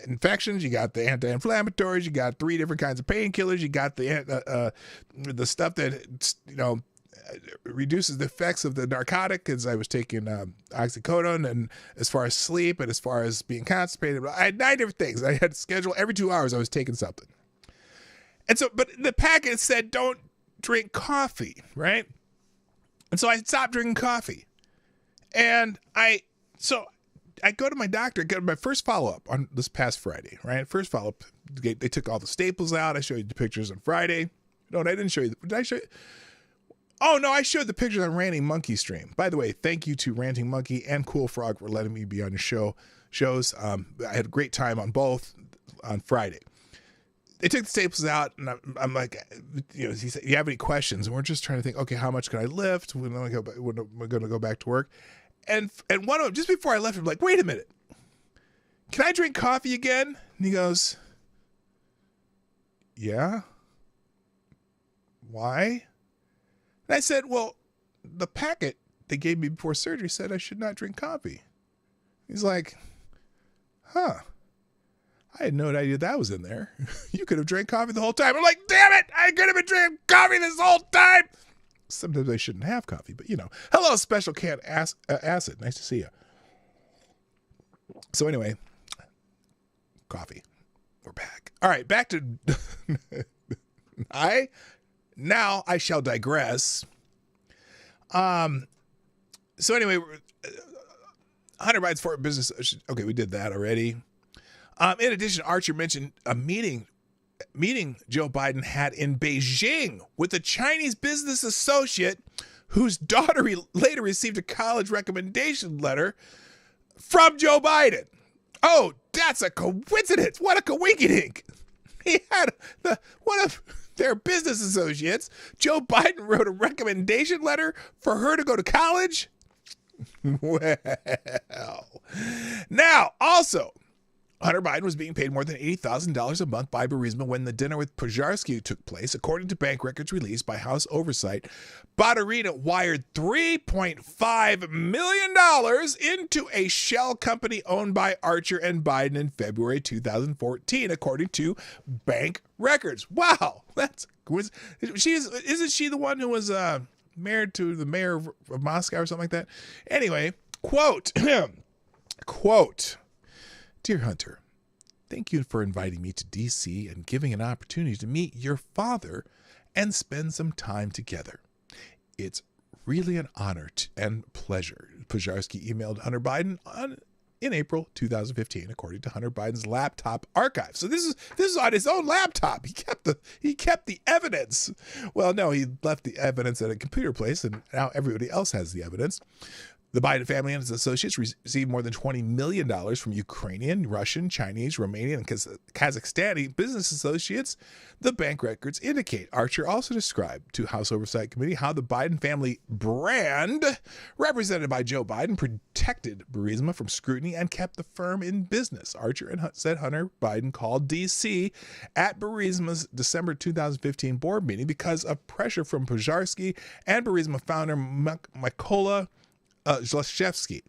infections. You got the anti-inflammatories. You got 3 different kinds of painkillers. You got the stuff that reduces the effects of the narcotic, because I was taking oxycodone, and as far as sleep and as far as being constipated, I had 9 different things. I had to schedule every 2 hours I was taking something. And so, but the packet said don't drink coffee, right? And so I stopped drinking coffee. And I go to my doctor, get my first follow-up on this past Friday, right? First follow-up, they took all the staples out. I showed you the pictures on Friday. No, I didn't show you. Did I show you? Oh, no, I showed the pictures on Ranting Monkey stream. By the way, thank you to Ranting Monkey and Cool Frog for letting me be on your shows. I had a great time on both on Friday. They took the staples out, and I'm like, he said, you have any questions? And we're just trying to think, okay, how much can I lift? When am I going to go back to work? And one of them, just before I left, I'm like, wait a minute. Can I drink coffee again? And he goes, yeah. Why? And I said, well, the packet they gave me before surgery said I should not drink coffee. He's like, huh. I had no idea that was in there. You could have drank coffee the whole time. I'm like, damn it, I could have been drinking coffee this whole time. Sometimes I shouldn't have coffee, but Hello, Special Cat Acid. Nice to see you. So anyway, coffee. We're back. All right, back to Now I shall digress. So anyway, Hunter Biden's foreign business. Okay, we did that already. In addition, Archer mentioned a meeting Joe Biden had in Beijing with a Chinese business associate whose daughter later received a college recommendation letter from Joe Biden. Oh, that's a coincidence. What a coinkydink. He had one of their business associates. Joe Biden wrote a recommendation letter for her to go to college. Well, now also, Hunter Biden was being paid more than $80,000 a month by Burisma when the dinner with Pozharskyi took place. According to bank records released by House Oversight, Baturina wired $3.5 million into a shell company owned by Archer and Biden in February 2014, according to bank records. Wow, that's isn't she the one who was married to the mayor of Moscow or something like that? Anyway, quote, quote, "Dear Hunter, thank you for inviting me to D.C. and giving an opportunity to meet your father and spend some time together. It's really an honor and pleasure," Pozharskyi emailed Hunter Biden in April 2015, according to Hunter Biden's laptop archive. So this is on his own laptop. He kept the evidence. Well, no, he left the evidence at a computer place, and now everybody else has the evidence. The Biden family and its associates received more than $20 million from Ukrainian, Russian, Chinese, Romanian, and Kazakhstani business associates, the bank records indicate. Archer also described to House Oversight Committee how the Biden family brand, represented by Joe Biden, protected Burisma from scrutiny and kept the firm in business. Archer said Hunter Biden called D.C. at Burisma's December 2015 board meeting because of pressure from Pozharskyi and Burisma founder Mykola Zlochevsky.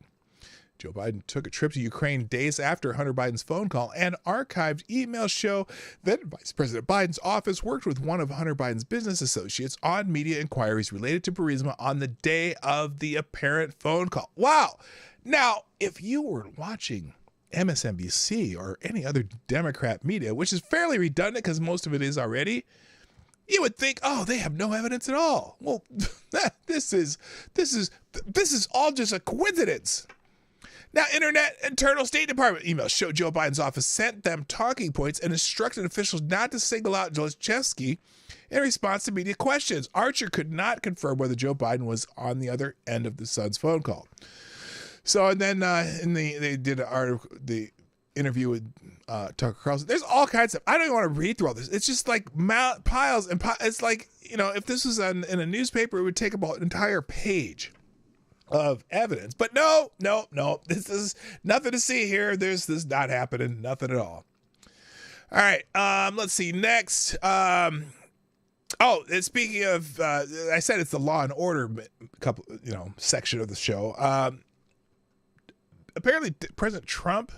Joe Biden took a trip to Ukraine days after Hunter Biden's phone call, and archived emails show that Vice President Biden's office worked with one of Hunter Biden's business associates on media inquiries related to Burisma on the day of the apparent phone call. Wow. Now, if you were watching MSNBC or any other Democrat media, which is fairly redundant because most of it is already, you would think, oh, they have no evidence at all. Well, this is all just a coincidence. Now, Internet Internal State Department emails show Joe Biden's office sent them talking points and instructed officials not to single out Zlochevsky in response to media questions. Archer could not confirm whether Joe Biden was on the other end of the son's phone call. So, and then they did an article, the interview with Tucker Carlson. There's all kinds of, I don't even want to read through all this. It's just like piles and piles. It's like, you know, if this was in a newspaper, it would take about an entire page of evidence. But no, this is nothing to see here. This is not happening. Nothing at all. All right. Let's see. Next. And speaking of, I said it's the Law and Order section of the show. Apparently President Trump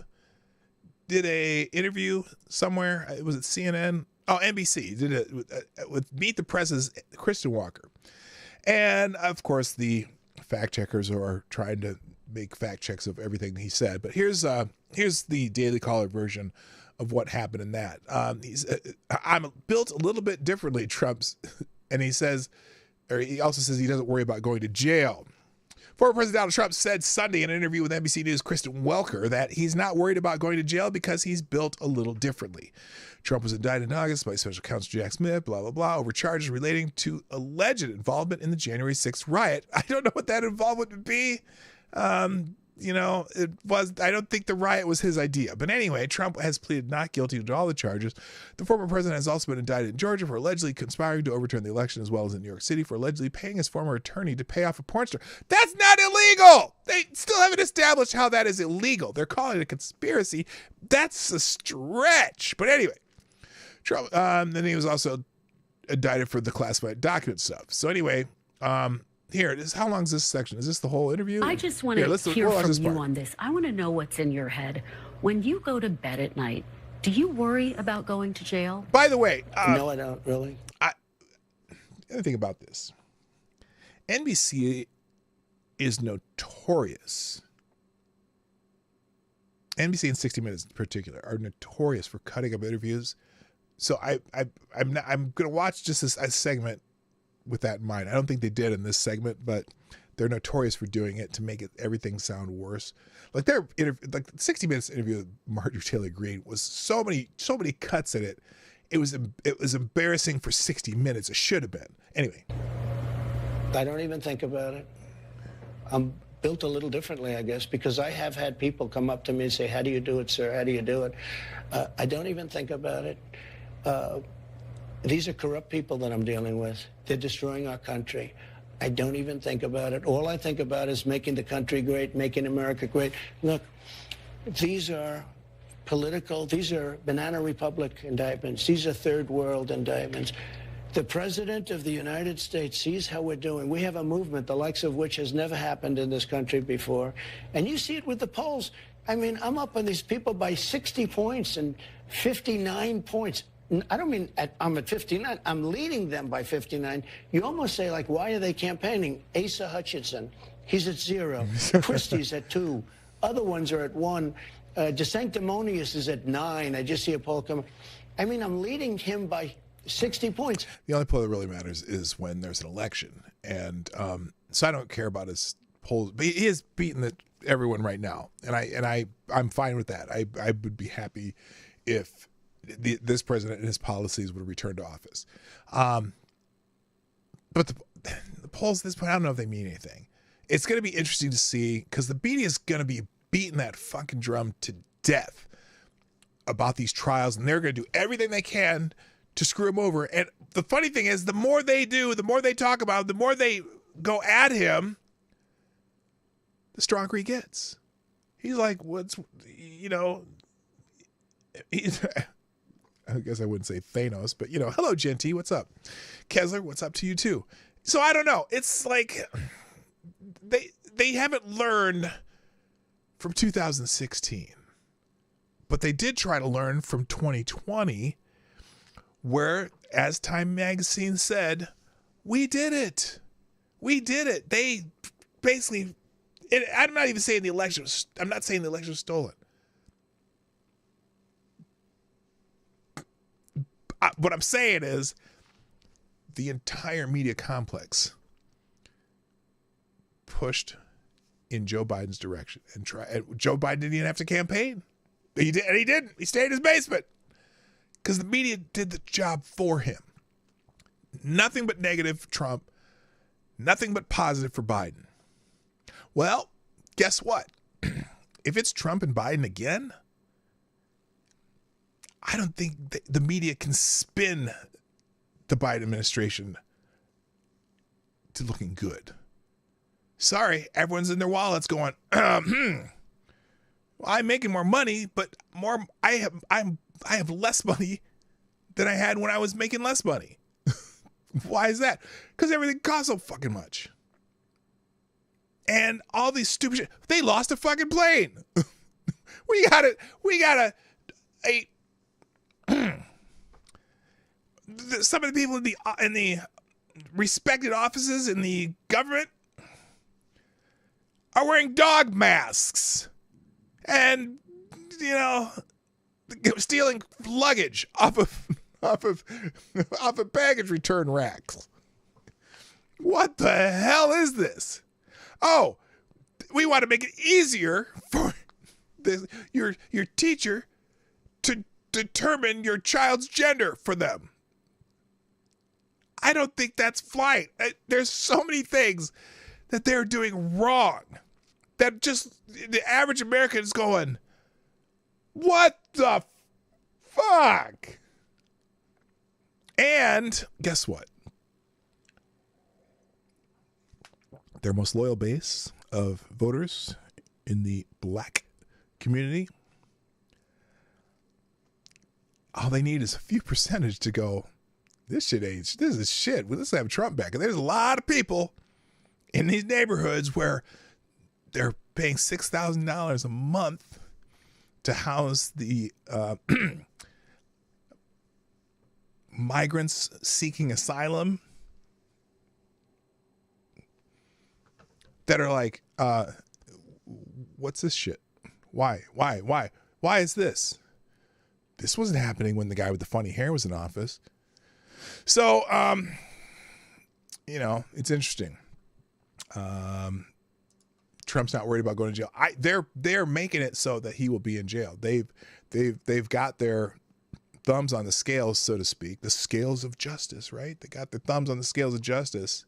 did a interview somewhere. It was at CNN. Oh, NBC did it with Meet the Press's Kristen Walker. And of course, the fact checkers are trying to make fact checks of everything he said. But here's the Daily Caller version of what happened in that. I'm built a little bit differently, Trump's, and he also says he doesn't worry about going to jail. Former President Donald Trump said Sunday in an interview with NBC News' Kristen Welker that he's not worried about going to jail because he's built a little differently. Trump was indicted in August by Special Counsel Jack Smith, blah, blah, blah, over charges relating to alleged involvement in the January 6th riot. I don't know what that involvement would be. I don't think the riot was his idea. But anyway, Trump has pleaded not guilty to all the charges. The former president has also been indicted in Georgia for allegedly conspiring to overturn the election, as well as in New York City for allegedly paying his former attorney to pay off a porn star. That's not illegal. They still haven't established how that is illegal. They're calling it a conspiracy. That's a stretch. But anyway, Trump, then he was also indicted for the classified document stuff. So anyway, here it is. How long is this section? Is this the whole interview?
I just want to hear from you on this. I want to know what's in your head. When you go to bed at night, do you worry about going to jail?
By the way,
no, I don't really.
Think about this. NBC is notorious. NBC and 60 Minutes in particular are notorious for cutting up interviews. So I'm going to watch just a segment with that in mind. I don't think they did in this segment, but they're notorious for doing it to make everything sound worse. Like 60 Minutes interview with Marjorie Taylor Greene was so many cuts in it. It was embarrassing for 60 Minutes. It should have been. Anyway.
I don't even think about it. I'm built a little differently, I guess, because I have had people come up to me and say, "How do you do it, sir? How do you do it?" I don't even think about it. These are corrupt people that I'm dealing with. They're destroying our country. I don't even think about it. All I think about is making the country great, making America great. Look, these are political. These are Banana Republic indictments. These are third world indictments. The President of the United States sees how we're doing. We have a movement, the likes of which has never happened in this country before. And you see it with the polls. I mean, I'm up on these people by 60 points and 59 points. I don't mean I'm at 59. I'm leading them by 59. You almost say, like, why are they campaigning? Asa Hutchinson, he's at 0. Christie's at 2. Other ones are at 1. DeSanctimonious is at 9. I just see a poll coming. I mean, I'm leading him by 60 points.
The only poll that really matters is when there's an election. And so I don't care about his polls. But he is beating everyone right now. And I'm fine with that. I would be happy if this president and his policies would return to office. But the polls at this point, I don't know if they mean anything. It's going to be interesting to see because the media is going to be beating that fucking drum to death about these trials. And they're going to do everything they can to screw him over. And the funny thing is, the more they do, the more they talk about him, the more they go at him, the stronger he gets. He's like, I guess I wouldn't say Thanos, but, hello, Genty, what's up? Kessler, what's up to you, too? So I don't know. It's like they haven't learned from 2016, but they did try to learn from 2020, where, as Time Magazine said, we did it. We did it. They basically, I'm not even saying the election was stolen. What I'm saying is the entire media complex pushed in Joe Biden's direction and Joe Biden didn't even have to campaign. He didn't. He stayed in his basement because the media did the job for him. Nothing but negative Trump, nothing but positive for Biden. Well, guess what? If it's Trump and Biden again, I don't think the media can spin the Biden administration to looking good. Sorry, everyone's in their wallets going, well, I'm making more money, but I have less money than I had when I was making less money. Why is that? Because everything costs so fucking much. And all these stupid shit. They lost a fucking plane. We got some of the people in the respected offices in the government are wearing dog masks and stealing luggage off of baggage return racks. What the hell is this? Oh, we want to make it easier for your teacher to determine your child's gender for them. I don't think that's flying. There's so many things that they're doing wrong that just the average American is going, what the fuck? And guess what? Their most loyal base of voters in the black community, all they need is a few percentage to go, this is shit. Let's have Trump back. And there's a lot of people in these neighborhoods where they're paying $6,000 a month to house the migrants seeking asylum that are like, what's this shit? Why is this? This wasn't happening when the guy with the funny hair was in office. So, it's interesting. Trump's not worried about going to jail. They're making it so that he will be in jail. They've got their thumbs on the scales, so to speak, the scales of justice, right? They got their thumbs on the scales of justice.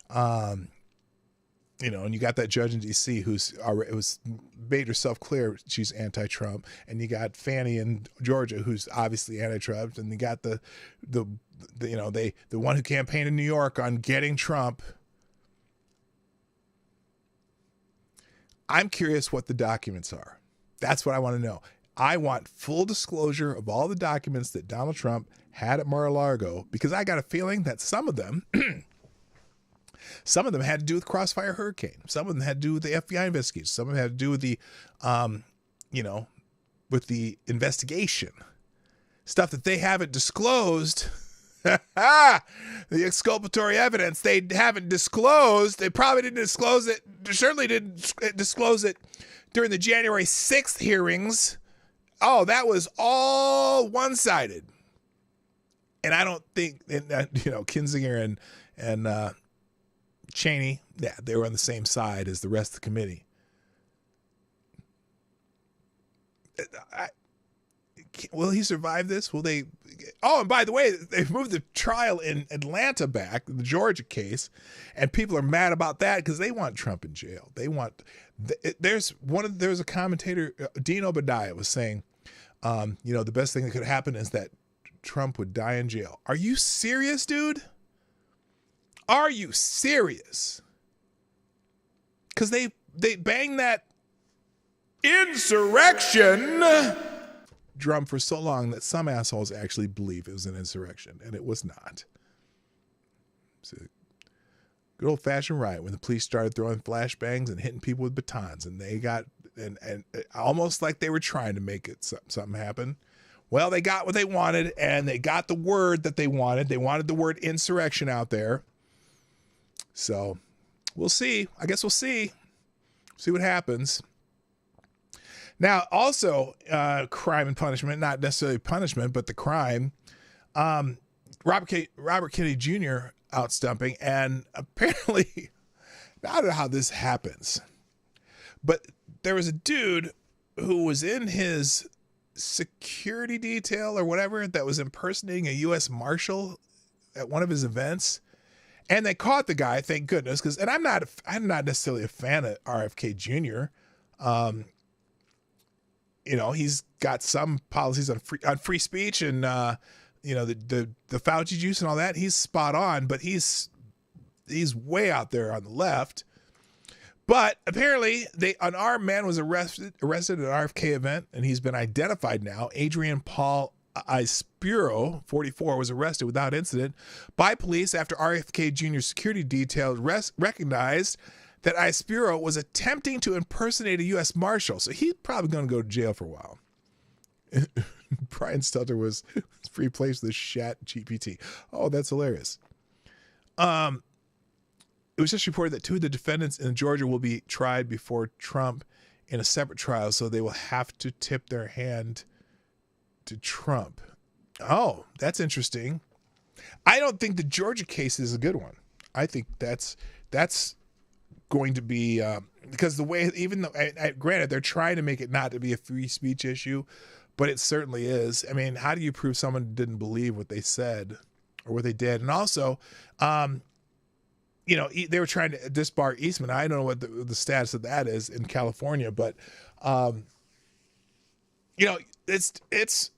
And you got that judge in D.C. who's already made herself clear she's anti-Trump, and you got Fannie in Georgia who's obviously anti-Trump, and you got the one who campaigned in New York on getting Trump. I'm curious what the documents are. That's what I want to know. I want full disclosure of all the documents that Donald Trump had at Mar-a-Lago, because I got a feeling that some of them had to do with Crossfire Hurricane. Some of them had to do with the FBI investigation. Some of them had to do with the, with the investigation. Stuff that they haven't disclosed. The exculpatory evidence they haven't disclosed. They probably didn't disclose it. Certainly didn't disclose it during the January 6th hearings. Oh, that was all one-sided. And I don't think, Kinzinger and Cheney, yeah, they were on the same side as the rest of the committee. Will he survive this? Will they? Oh, and by the way, they've moved the trial in Atlanta back, the Georgia case, and people are mad about that because they want Trump in jail. They want. There's a commentator, Dean Obadiah, was saying, the best thing that could happen is that Trump would die in jail. Are you serious, dude? Are you serious? Because they banged that insurrection drum for so long that some assholes actually believe it was an insurrection, and it was not. It's a good old-fashioned riot when the police started throwing flashbangs and hitting people with batons, and they got and almost like they were trying to make it something happen. Well, they got what they wanted, and they got the word that they wanted. They wanted the word insurrection out there. So we'll see. I guess we'll see. See what happens. Now, also, crime and punishment, not necessarily punishment, but the crime. Robert Kennedy Jr. out stumping, and apparently, I don't know how this happens, but there was a dude who was in his security detail or whatever that was impersonating a U.S. Marshal at one of his events, and they caught the guy, thank goodness, because, and I'm not necessarily a fan of RFK Jr., he's got some policies on free speech and, the Fauci juice and all that. He's spot on, but he's way out there on the left. But apparently an armed man was arrested at an RFK event, and he's been identified now. Adrian Paul Ispiro, 44, was arrested without incident by police after RFK Jr.'s security detail recognized that Ispiro was attempting to impersonate a U.S. Marshal. So he's probably going to go to jail for a while. Brian Stelter was replaced with Chat GPT. Oh, that's hilarious. It was just reported that 2 of the defendants in Georgia will be tried before Trump in a separate trial, so they will have to tip their hand to Trump. Oh, that's interesting. I don't think the Georgia case is a good one. I think that's going to be because the way, even though granted they're trying to make it not to be a free speech issue, but it certainly is. I mean, how do you prove someone didn't believe what they said or what they did? And also, they were trying to disbar Eastman. I don't know what the status of that is in California, but it's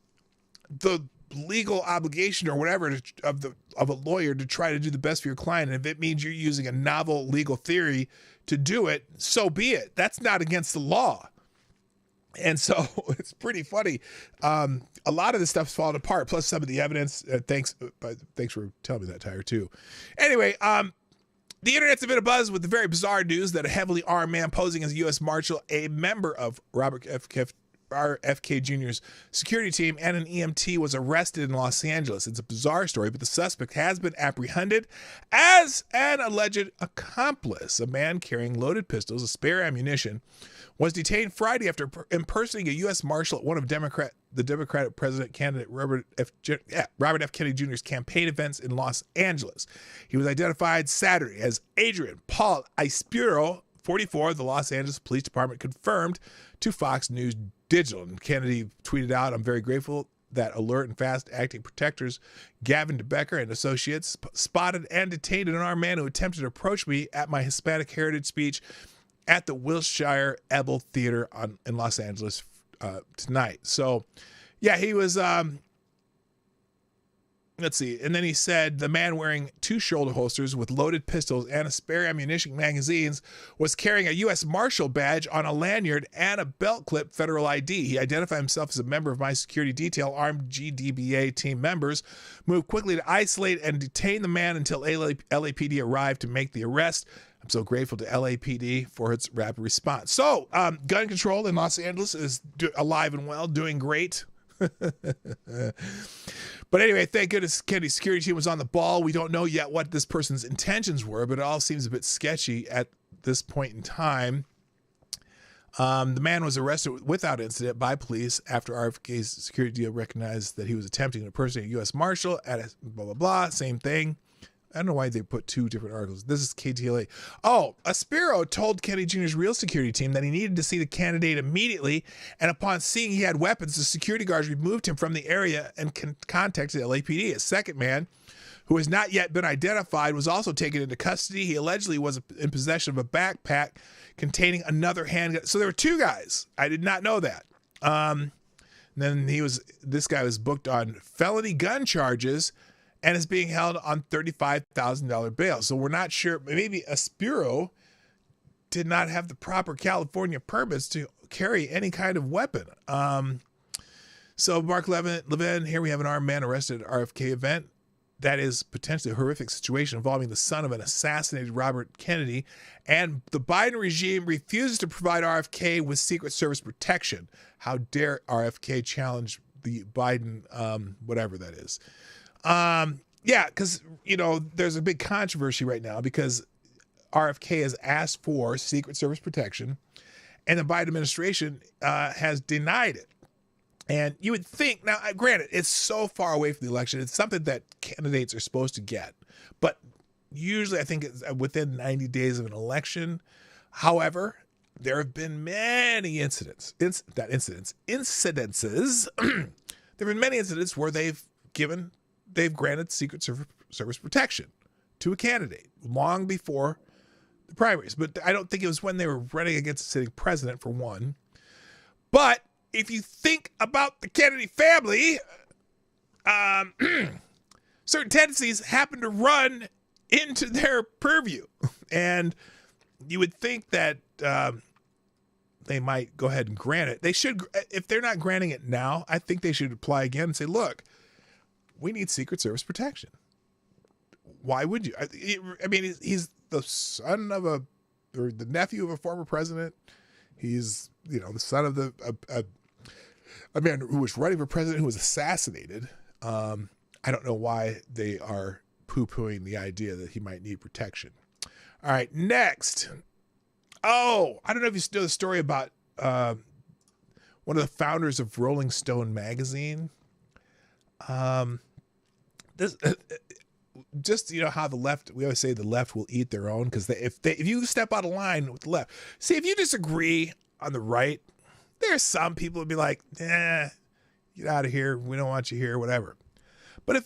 the legal obligation or whatever of a lawyer to try to do the best for your client. And if it means you're using a novel legal theory to do it, so be it. That's not against the law. And so it's pretty funny. A lot of this stuff's falling apart. Plus some of the evidence. Thanks for telling me that, Tyler, too. Anyway, the internet's a bit abuzz with the very bizarre news that a heavily armed man posing as a U.S. Marshal, a member of RFK Jr.'s security team, and an EMT was arrested in Los Angeles. It's a bizarre story, but the suspect has been apprehended as an alleged accomplice. A man carrying loaded pistols, a spare ammunition, was detained Friday after impersonating a U.S. Marshal at one of the Democratic president candidate Robert F. Kennedy Jr.'s campaign events in Los Angeles. He was identified Saturday as Adrian Paul Ispiro, 44. The Los Angeles Police Department confirmed to Fox News Digital. And Kennedy tweeted out, "I'm very grateful that alert and fast-acting protectors Gavin DeBecker and associates spotted and detained an armed man who attempted to approach me at my Hispanic heritage speech at the Wilshire Ebel Theater in Los Angeles tonight." So, yeah, he was let's see. And then he said the man wearing 2 shoulder holsters with loaded pistols and a spare ammunition magazines was carrying a U.S. Marshal badge on a lanyard and a belt clip federal ID. He identified himself as a member of my security detail. Armed GDBA team members moved quickly to isolate and detain the man until LAPD arrived to make the arrest. I'm so grateful to LAPD for its rapid response. So, gun control in Los Angeles is alive and well, doing great. But anyway, thank goodness Kennedy's security team was on the ball. We don't know yet what this person's intentions were, but it all seems a bit sketchy at this point in time. The man was arrested without incident by police after RFK's security deal recognized that he was attempting to impersonate a U.S. Marshal at a blah, blah, blah. Same thing. I don't know why they put 2 different articles. This is KTLA. Oh, Aspiro told Kennedy Jr.'s real security team that he needed to see the candidate immediately, and upon seeing he had weapons, the security guards removed him from the area and contacted LAPD. A second man, who has not yet been identified, was also taken into custody. He allegedly was in possession of a backpack containing another handgun. So there were 2 guys. I did not know that. Then this guy was booked on felony gun charges and is being held on $35,000 bail. So we're not sure. Maybe Aspiro did not have the proper California permits to carry any kind of weapon. So Mark Levin, here we have an armed man arrested at RFK event. That is potentially a horrific situation involving the son of an assassinated Robert Kennedy. And the Biden regime refuses to provide RFK with Secret Service protection. How dare RFK challenge the Biden, whatever that is. Yeah, because, there's a big controversy right now because RFK has asked for Secret Service protection and the Biden administration has denied it. And you would think, now, granted, it's so far away from the election. It's something that candidates are supposed to get. But usually I think it's within 90 days of an election. However, there have been many incidences. There have been many incidents where they've granted Secret Service protection to a candidate long before the primaries. But I don't think it was when they were running against a sitting president, for one. But if you think about the Kennedy family, certain tendencies happen to run into their purview. And you would think that they might go ahead and grant it. They should, if they're not granting it now, I think they should apply again and say, look, we need Secret Service protection. Why would you? I mean, he's the son of or the nephew of a former president. He's, the son of a man who was running for president who was assassinated. I don't know why they are poo-pooing the idea that he might need protection. All right, next. Oh, I don't know if you know the story about one of the founders of Rolling Stone magazine. Just how the left, we always say the left will eat their own, because if you step out of line with the left, see, if you disagree on the right, there's some people would be like, get out of here, we don't want you here, whatever. But if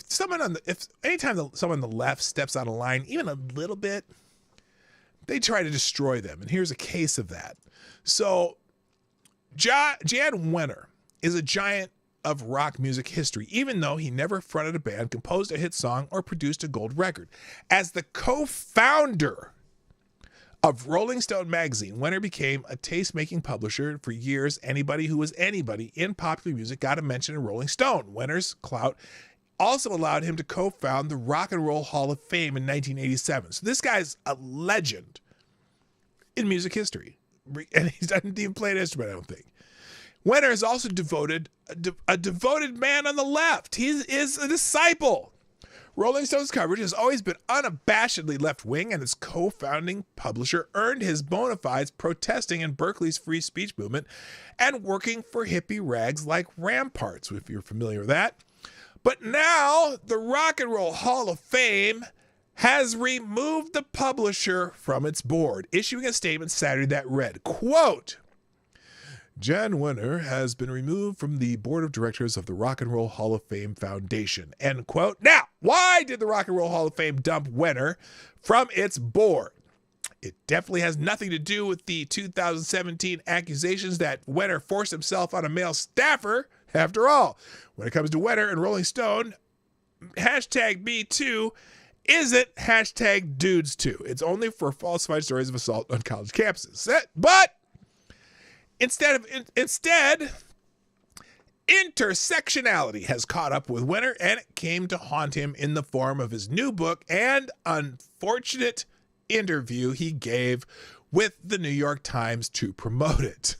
anytime someone on the left steps out of line even a little bit, they try to destroy them. And here's a case of that. So Jan Wenner is a giant of rock music history, even though he never fronted a band, composed a hit song, or produced a gold record. As the co-founder of Rolling Stone magazine, Wenner became a taste-making publisher. For years, anybody who was anybody in popular music got a mention in Rolling Stone. Wenner's clout also allowed him to co-found the Rock and Roll Hall of Fame in 1987. So this guy's a legend in music history. And he doesn't even play an instrument, I don't think. Wenner is also a devoted man on the left. He is a disciple. Rolling Stone's coverage has always been unabashedly left-wing, and its co-founding publisher earned his bona fides protesting in Berkeley's free speech movement and working for hippie rags like Ramparts, if you're familiar with that. But now the Rock and Roll Hall of Fame has removed the publisher from its board, issuing a statement Saturday that read, quote, Jan Wenner has been removed from the board of directors of the Rock and Roll Hall of Fame Foundation, end quote. Now, why did the Rock and Roll Hall of Fame dump Wenner from its board? It definitely has nothing to do with the 2017 accusations that Wenner forced himself on a male staffer. After all, when it comes to Wenner and Rolling Stone, hashtag Me2 isn't hashtag dudes too. It's only for falsified stories of assault on college campuses. But instead, intersectionality has caught up with Winter, and it came to haunt him in the form of his new book and unfortunate interview he gave with the New York Times to promote it.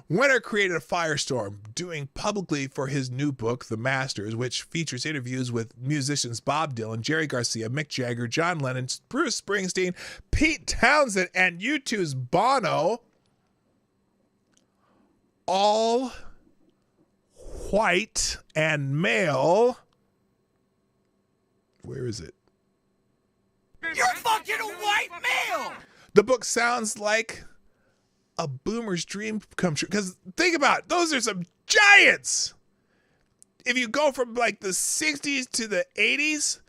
Winter created a firestorm doing publicly for his new book, The Masters, which features interviews with musicians Bob Dylan, Jerry Garcia, Mick Jagger, John Lennon, Bruce Springsteen, Pete Townsend, and U2's Bono, all white and male. Where is it?
You're fucking a white male!
The book sounds like a boomer's dream come true. Because think about it, those are some giants. If you go from like the 60s to the 80s,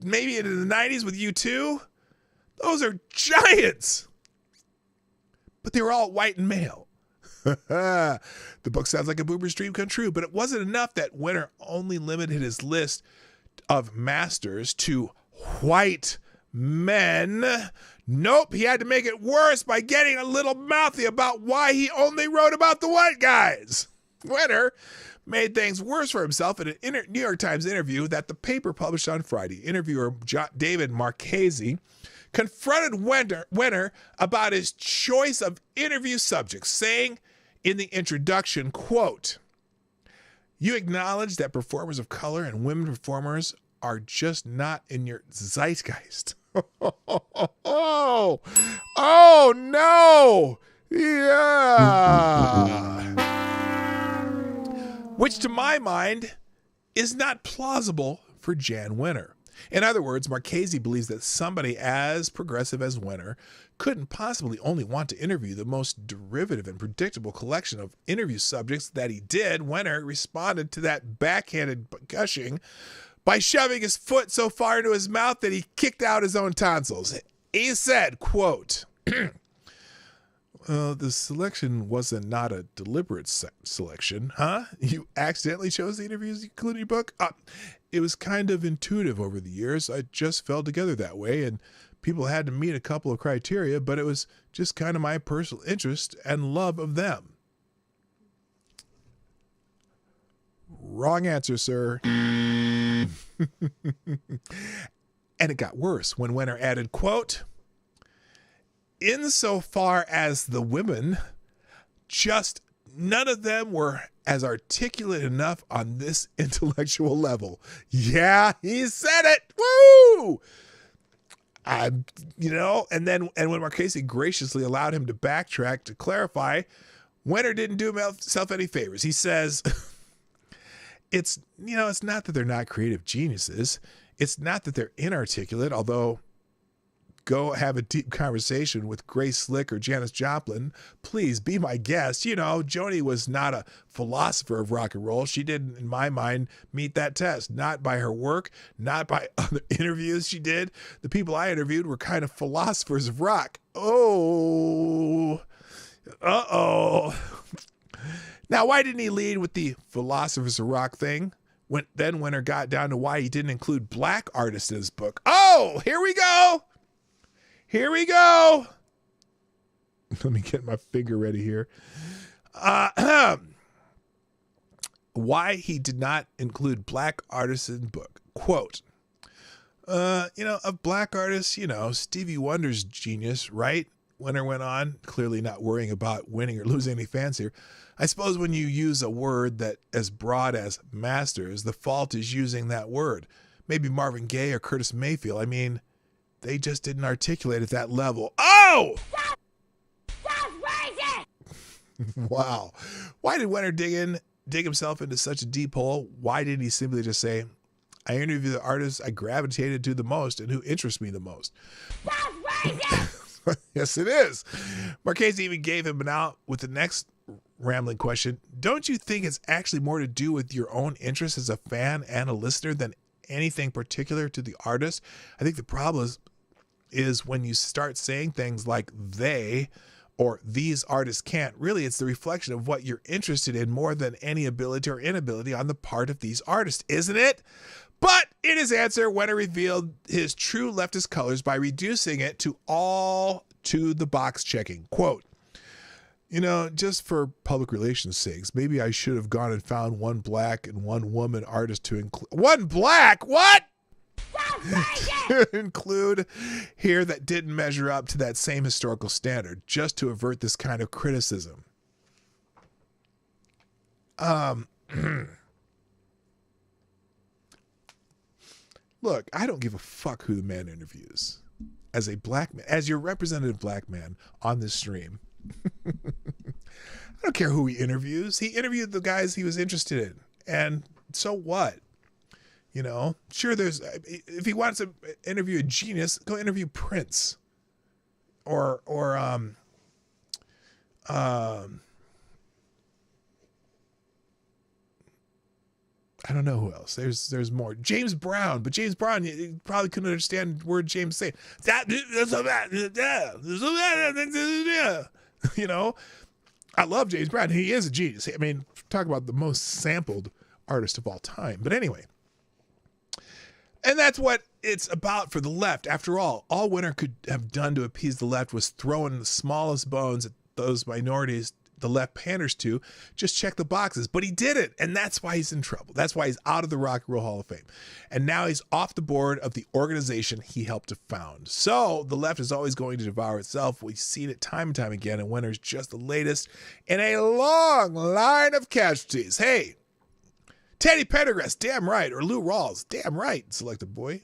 maybe into the 90s with U2, those are giants. But they were all white and male. The book sounds like a boomer's dream come true, but it wasn't enough that Winter only limited his list of masters to white men. Nope, he had to make it worse by getting a little mouthy about why he only wrote about the white guys. Winter made things worse for himself in an New York Times interview that the paper published on Friday. Interviewer David Marchese confronted Winter about his choice of interview subjects, saying in the introduction, quote, "You acknowledge that performers of color and women performers are just not in your zeitgeist." Oh no! Yeah. Which to my mind is not plausible for Jan Winter. In other words, Marchese believes that somebody as progressive as Winter couldn't possibly only want to interview the most derivative and predictable collection of interview subjects that he did. Winter responded to that backhanded gushing by shoving his foot so far into his mouth that he kicked out his own tonsils. He said, quote, "The selection wasn't not a deliberate selection, huh? You accidentally chose the interviews you included in your book? It was kind of intuitive over the years. I just fell together that way, and people had to meet a couple of criteria, but it was just kind of my personal interest and love of them." Wrong answer, sir. And it got worse when Winter added, quote, "Insofar as the women, just none of them were as articulate enough on this intellectual level." Yeah, he said it. Woo! And when Marchese graciously allowed him to backtrack to clarify, Winter didn't do himself any favors. He says, it's not that they're not creative geniuses. It's not that they're inarticulate, although go have a deep conversation with Grace Slick or Janis Joplin. Please be my guest. Joni was not a philosopher of rock and roll. She didn't, in my mind, meet that test. Not by her work, not by other interviews she did. The people I interviewed were kind of philosophers of rock. Oh. Uh-oh. Now, why didn't he lead with the philosophers of rock thing? Then Winter got down to why he didn't include black artists in his book. Oh, here we go. Here we go. Let me get my finger ready here. Why he did not include black artists in the book. Quote, of black artists, Stevie Wonder's genius, right? Winter went on, clearly not worrying about winning or losing any fans here. I suppose when you use a word that as broad as masters, the fault is using that word. Maybe Marvin Gaye or Curtis Mayfield. I mean, they just didn't articulate at that level. Oh! That's racist! Wow. Why did Winter dig himself into such a deep hole? Why didn't he simply just say, I interview the artists I gravitated to the most and who interest me the most? That's racist! Yes, it is. Marchese even gave him an out with the next rambling question. Don't you think it's actually more to do with your own interest as a fan and a listener than anything particular to the artist? I think the problem is when you start saying things like they or these artists can't. Really, it's the reflection of what you're interested in more than any ability or inability on the part of these artists, isn't it? But in his answer, Wenner revealed his true leftist colors by reducing it to all to the box checking. Quote, you know, just for public relations sakes, maybe I should have gone and found one black and one woman artist to include. One black? What? To include here that didn't measure up to that same historical standard, just to avert this kind of criticism. Look, I don't give a fuck who the man interviews. As a black man, as your representative black man on this stream, I don't care who he interviews. He interviewed the guys he was interested in. And so what? You know, sure, there's, if he wants to interview a genius, go interview Prince or I don't know who else. There's more. James Brown, but James Brown, you probably couldn't understand word James saying. You know, I love James Brown. He is a genius. I mean, talk about the most sampled artist of all time. But anyway, and that's what it's about for the left. After all Wenner could have done to appease the left was throw in the smallest bones at those minorities the left panders to, just check the boxes. But he didn't, and that's why he's in trouble. That's why he's out of the Rock and Roll Hall of Fame. And now he's off the board of the organization he helped to found. So the left is always going to devour itself. We've seen it time and time again, and Wenner's just the latest in a long line of casualties. Hey, Teddy Pendergrass, damn right. Or Lou Rawls, damn right. Selected boy.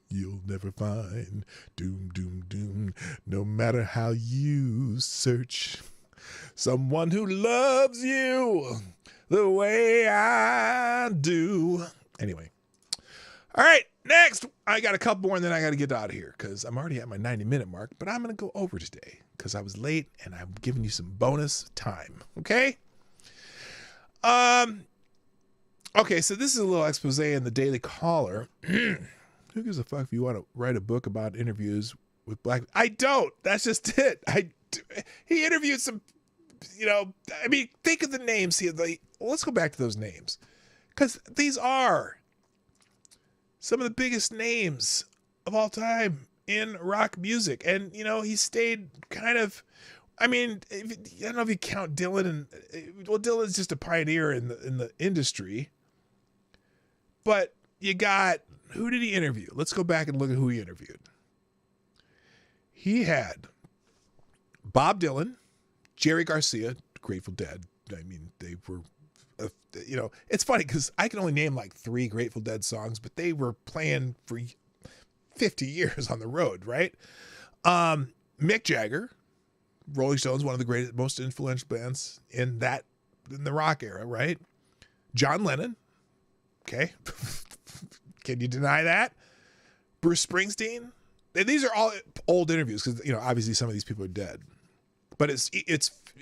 You'll never find doom, doom, doom, no matter how you search. Someone who loves you the way I do. Anyway. All right, next. I got a couple more and then I got to get out of here because I'm already at my 90-minute mark, but I'm going to go over today because I was late and I'm giving you some bonus time. Okay? Okay, so this is a little expose in the Daily Caller. Who gives a fuck if you want to write a book about interviews with black? I don't. That's just it. He interviewed some, you know, I mean, think of the names here. Let's go back to those names because these are some of the biggest names of all time in rock music. And, you know, he stayed kind of, I mean, I don't know if you count Dylan and, well, Dylan's just a pioneer in the industry, but you got, who did he interview? Let's go back and look at who he interviewed. He had Bob Dylan, Jerry Garcia, Grateful Dead. I mean, they were, you know, it's funny because I can only name like 3 Grateful Dead songs, but they were playing for 50 years on the road, right? Mick Jagger, Rolling Stones, one of the greatest, most influential bands in the rock era, right? John Lennon, okay. Can you deny that? Bruce Springsteen. And these are all old interviews because, you know, obviously some of these people are dead. But it's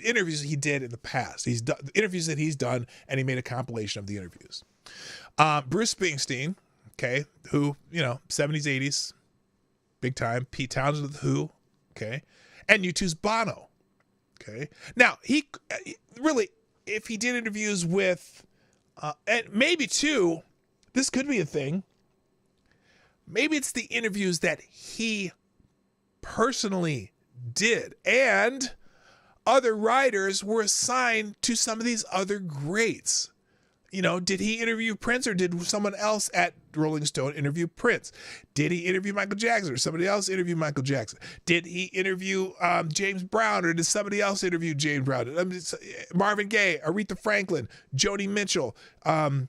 interviews he did in the past. He's done interviews that he's done, and he made a compilation of the interviews. Bruce Springsteen, okay, who, you know, 70s, 80s, big time. Pete Townsend of The Who, okay, and U2's Bono, okay. Now, he really, if he did interviews with, and maybe too, this could be a thing. Maybe it's the interviews that he personally did, and other writers were assigned to some of these other greats. You know, did he interview Prince or did someone else at Rolling Stone interview Prince? Did he interview Michael Jackson or somebody else interview Michael Jackson? Did he interview James Brown or did somebody else interview James Brown? Marvin Gaye, Aretha Franklin, Joni Mitchell, not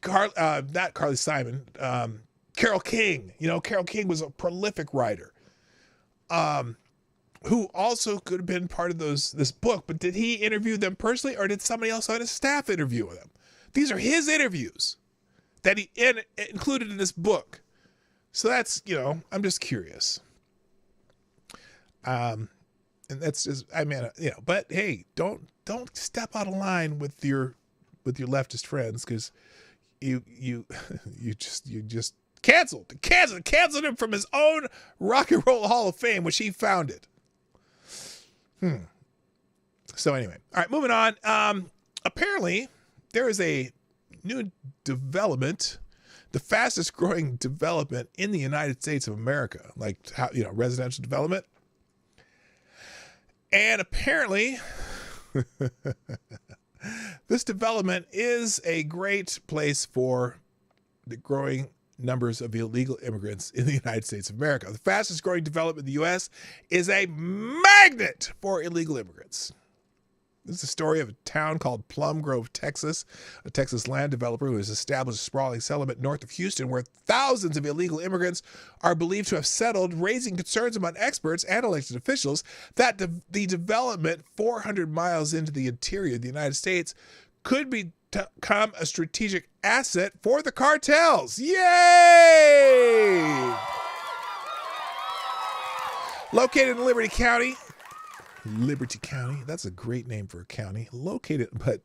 Carly Simon, Carole King. You know, Carole King was a prolific writer. Who also could have been part of this book, but did he interview them personally or did somebody else on his staff interview them? These are his interviews that he included in this book. So that's, you know, I'm just curious. And that's just, I mean, you know, but hey, don't step out of line with your leftist friends because you just canceled him from his own Rock and Roll Hall of Fame, which he founded. So anyway, all right, moving on. Apparently, there is a new development, the fastest growing development in the United States of America, like residential development. And apparently, this development is a great place for the growing numbers of illegal immigrants in the United States of America. The fastest growing development in the U.S. is a magnet for illegal immigrants. This is the story of a town called Plum Grove, Texas, a Texas land developer who has established a sprawling settlement north of Houston where thousands of illegal immigrants are believed to have settled, raising concerns among experts and elected officials that the development 400 miles into the interior of the United States could become a strategic asset for the cartels. Yay! Located in Liberty County, that's a great name for a county. But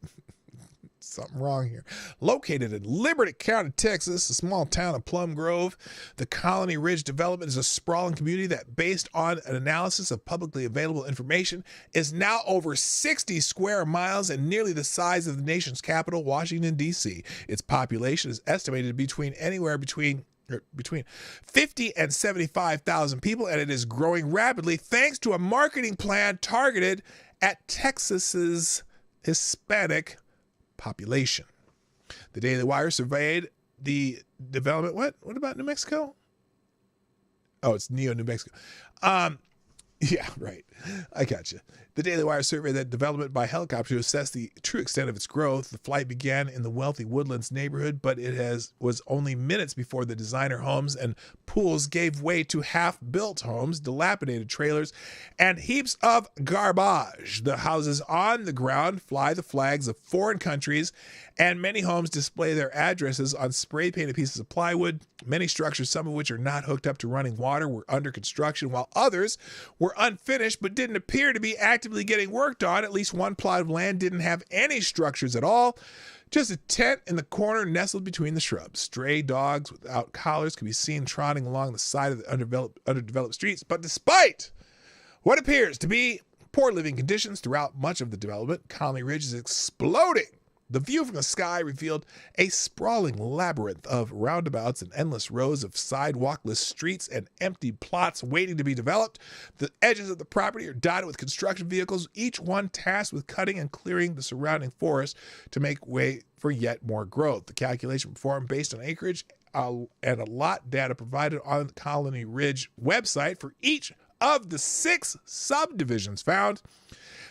something wrong here. Located in Liberty County, Texas, a small town of Plum Grove, the Colony Ridge development is a sprawling community that, based on an analysis of publicly available information, is now over 60 square miles and nearly the size of the nation's capital, Washington, D.C. Its population is estimated between 50 and 75,000 people, and it is growing rapidly thanks to a marketing plan targeted at Texas's Hispanic population. The Daily Wire surveyed the development. What about New Mexico? Oh, it's New Mexico. Yeah, right. I got you. The Daily Wire surveyed that development by helicopter to assess the true extent of its growth. The flight began in the wealthy Woodlands neighborhood, but was only minutes before the designer homes and pools gave way to half-built homes, dilapidated trailers, and heaps of garbage. The houses on the ground fly the flags of foreign countries, and many homes display their addresses on spray-painted pieces of plywood. Many structures, some of which are not hooked up to running water, were under construction, while others were unfinished but didn't appear to be actively getting worked on. At least one plot of land didn't have any structures at all. Just a tent in the corner nestled between the shrubs. Stray dogs without collars could be seen trotting along the side of the underdeveloped streets. But despite what appears to be poor living conditions throughout much of the development, Colony Ridge is exploding. The view from the sky revealed a sprawling labyrinth of roundabouts and endless rows of sidewalkless streets and empty plots waiting to be developed. The edges of the property are dotted with construction vehicles, each one tasked with cutting and clearing the surrounding forest to make way for yet more growth. The calculation performed based on acreage and a lot data provided on the Colony Ridge website for each of the 6 subdivisions found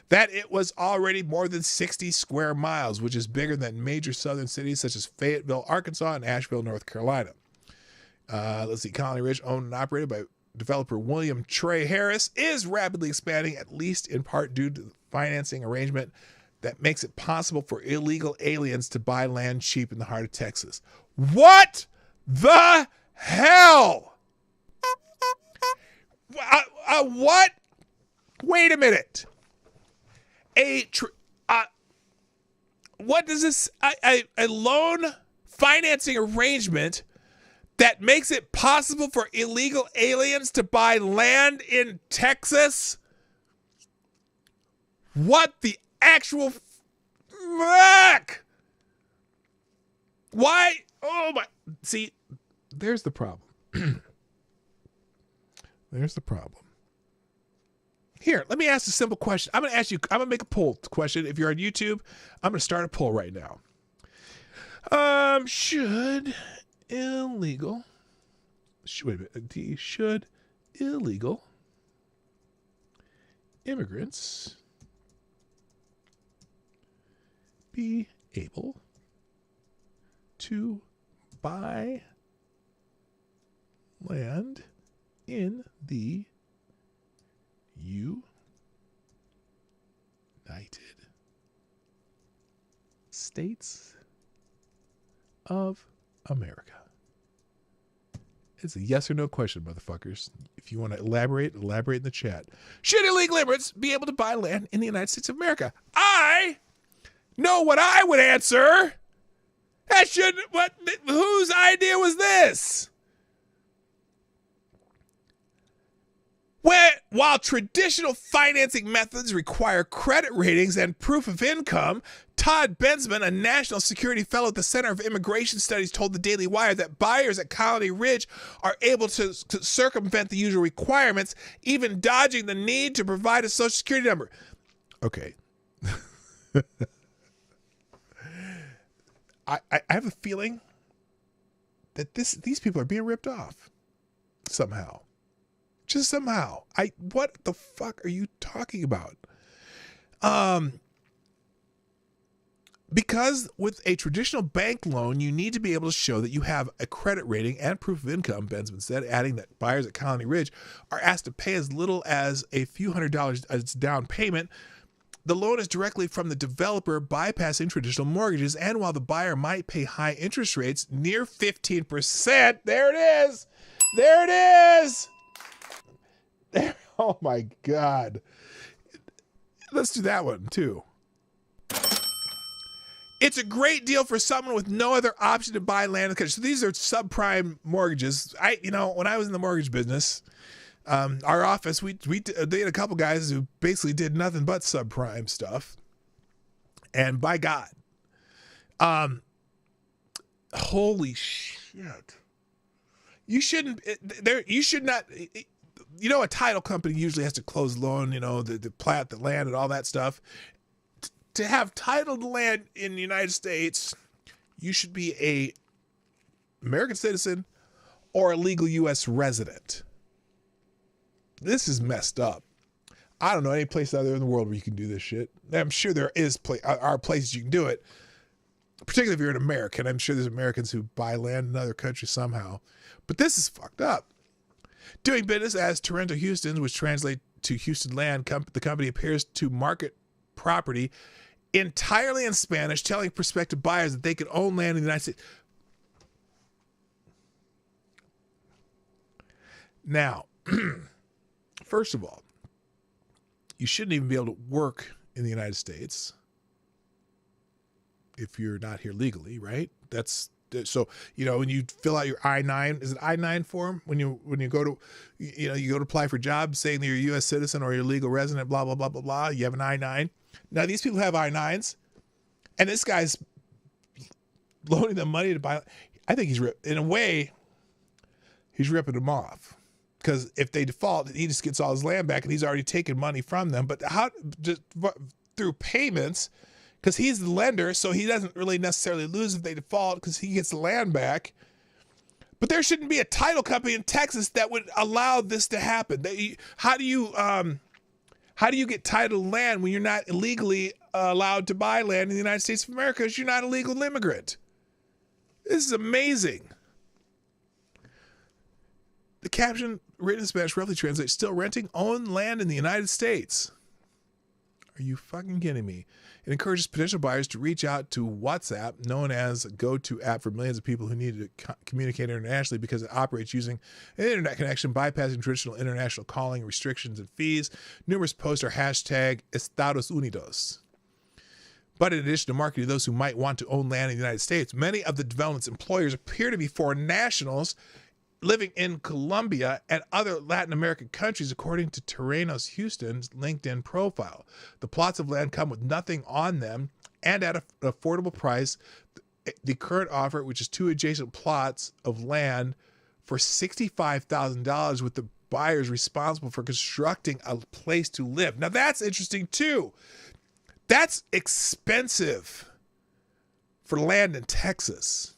that it was already more than 60 square miles, which is bigger than major southern cities such as Fayetteville, Arkansas, and Asheville, North Carolina. Colony Ridge, owned and operated by developer William Trey Harris, is rapidly expanding, at least in part due to the financing arrangement that makes it possible for illegal aliens to buy land cheap in the heart of Texas. What the hell? What? Wait a minute. What does this, a loan financing arrangement that makes it possible for illegal aliens to buy land in Texas? What the actual fuck? Why? Oh my, see, there's the problem. There's the problem. Here, let me ask a simple question. I'm going to make a poll question. If you're on YouTube, I'm going to start a poll right now. Should illegal immigrants be able to buy land in the United States of America? It's a yes or no question, motherfuckers. If you want to elaborate in the chat. Should illegal immigrants be able to buy land in the United States of America? I know what I would answer. Whose idea was this? While traditional financing methods require credit ratings and proof of income, Todd Bensman, a national security fellow at the Center of Immigration Studies, told the Daily Wire that buyers at Colony Ridge are able to circumvent the usual requirements, even dodging the need to provide a social security number. Okay. I have a feeling that these people are being ripped off somehow. Just somehow. What the fuck are you talking about? Because with a traditional bank loan, you need to be able to show that you have a credit rating and proof of income, Bensman said, adding that buyers at Colony Ridge are asked to pay as little as a few $100s as down payment. The loan is directly from the developer, bypassing traditional mortgages, and while the buyer might pay high interest rates, near 15%, there it is! There it is! There, oh my God. Let's do that one too. It's a great deal for someone with no other option to buy land in the country. So these are subprime mortgages. When I was in the mortgage business, our office, they had a couple guys who basically did nothing but subprime stuff. And by God, holy shit. You should not, a title company usually has to close the loan, the plat, the land and all that stuff. To have title to land in the United States, you should be a American citizen or a legal U.S. resident. This is messed up. I don't know any place other in the world where you can do this shit. I'm sure there are places you can do it, particularly if you're an American. I'm sure there's Americans who buy land in other countries somehow. But this is fucked up. Doing business as Toronto Houston, which translates to Houston Land, the company appears to market property entirely in Spanish, telling prospective buyers that they could own land in the United States. Now, first of all, you shouldn't even be able to work in the United States if you're not here legally, right? So, when you fill out your I-9, is it I-9 form? When you go to, you go to apply for jobs saying that you're a U.S. citizen or you're a legal resident, blah, blah, blah, blah, blah. You have an I-9. Now, these people have I-9s, and this guy's loaning them money to buy. I think in a way, he's ripping them off. Because if they default, he just gets all his land back, and he's already taken money from them. But through payments, because he's the lender, so he doesn't really necessarily lose if they default because he gets the land back. But there shouldn't be a title company in Texas that would allow this to happen. How do you get title to land when you're not legally allowed to buy land in the United States of America because you're not a legal immigrant? This is amazing. The caption, written in Spanish, roughly translates, still renting own land in the United States. Are you fucking kidding me? It encourages potential buyers to reach out to WhatsApp, known as a go-to app for millions of people who need to communicate internationally because it operates using an internet connection, bypassing traditional international calling restrictions and fees. Numerous posts are hashtag Estados Unidos. But in addition to marketing those who might want to own land in the United States, many of the development's employers appear to be foreign nationals living in Colombia and other Latin American countries, according to Terrenos Houston's LinkedIn profile. The plots of land come with nothing on them and at an affordable price. The current offer, which is 2 adjacent plots of land for $65,000, with the buyers responsible for constructing a place to live. Now that's interesting too. That's expensive for land in Texas,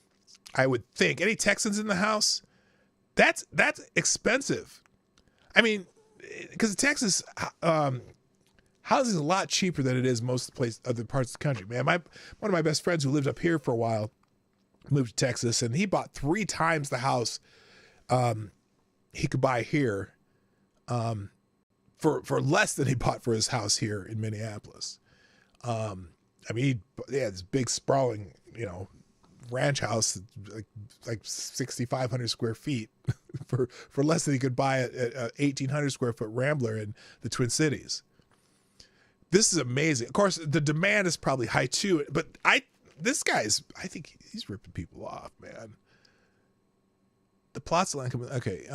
I would think. Any Texans in the house? That's expensive. I mean, because Texas housing is a lot cheaper than it is most other parts of the country. Man, one of my best friends who lived up here for a while moved to Texas, and he bought 3 times the house he could buy here for less than he bought for his house here in Minneapolis. I mean, he had this big sprawling, ranch house, like 6,500 square feet for less than he could buy a 1,800 square foot Rambler in the Twin Cities. This is amazing. Of course, the demand is probably high too, but I think he's ripping people off, man. The plots of land, okay.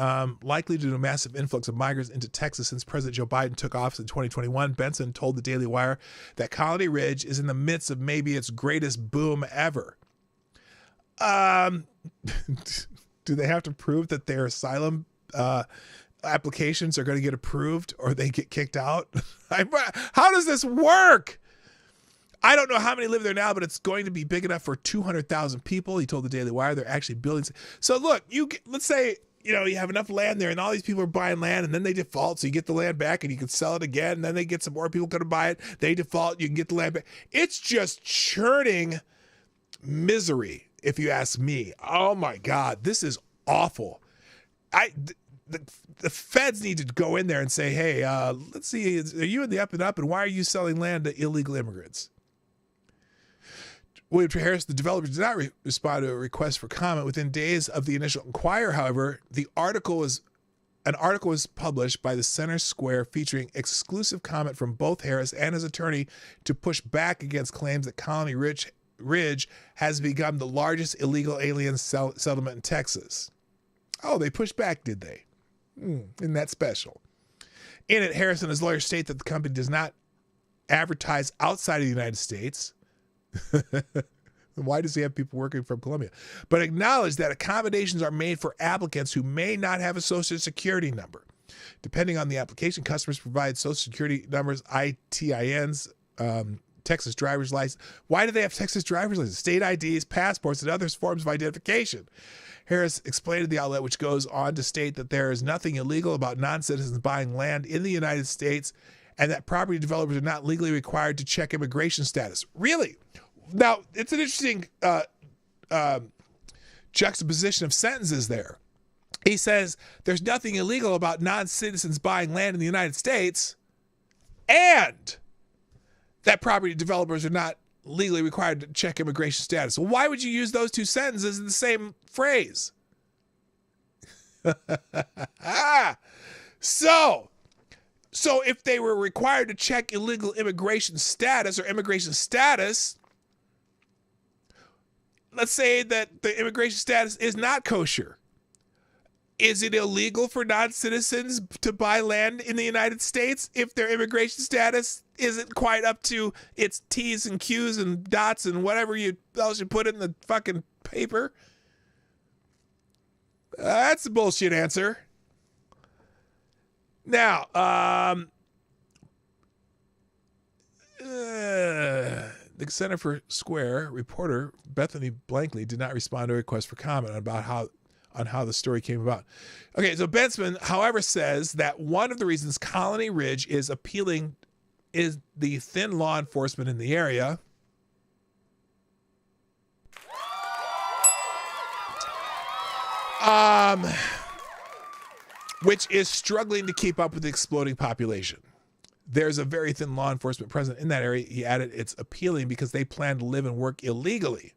Likely due to a massive influx of migrants into Texas since President Joe Biden took office in 2021, Benson told the Daily Wire that Colony Ridge is in the midst of maybe its greatest boom ever. Do they have to prove that their asylum applications are going to get approved or they get kicked out? How does this work? I don't know how many live there now, but it's going to be big enough for 200,000 people. He told the Daily Wire they're actually building. So look, let's say, you have enough land there and all these people are buying land and then they default. So you get the land back and you can sell it again. And then they get some more people going to buy it. They default. You can get the land back. It's just churning misery, if you ask me. Oh my God, this is awful. The feds need to go in there and say, hey, let's see, are you in the up and up? And why are you selling land to illegal immigrants? William Trey Harris, the developer, did not respond to a request for comment. Within days of the initial inquiry, however, an article was published by the Center Square featuring exclusive comment from both Harris and his attorney to push back against claims that Colony Ridge has become the largest illegal alien settlement in Texas. Oh, they pushed back, did they? Isn't that special? In it, Harris and his lawyers state that the company does not advertise outside of the United States. Why does he have people working from Colombia? But acknowledge that accommodations are made for applicants who may not have a social security number. Depending on the application, customers provide social security numbers, ITINs, Texas driver's license. Why do they have Texas driver's license? State IDs, passports, and other forms of identification. Harris explained to the outlet, which goes on to state that there is nothing illegal about non-citizens buying land in the United States and that property developers are not legally required to check immigration status. Really? Now, it's an interesting juxtaposition of sentences there. He says there's nothing illegal about non-citizens buying land in the United States and that property developers are not legally required to check immigration status. Well, why would you use those two sentences in the same phrase? So if they were required to check illegal immigration status or immigration status, let's say that the immigration status is not kosher. Is it illegal for non-citizens to buy land in the United States if their immigration status isn't quite up to its T's and Q's and dots and whatever else you put in the fucking paper? That's a bullshit answer. Now, the Center for Square reporter Bethany Blankley did not respond to a request for comment on how the story came about. Okay, so Benson, however, says that one of the reasons Colony Ridge is appealing is the thin law enforcement in the area. Which is struggling to keep up with the exploding population. There's a very thin law enforcement presence in that area. He added, it's appealing because they plan to live and work illegally.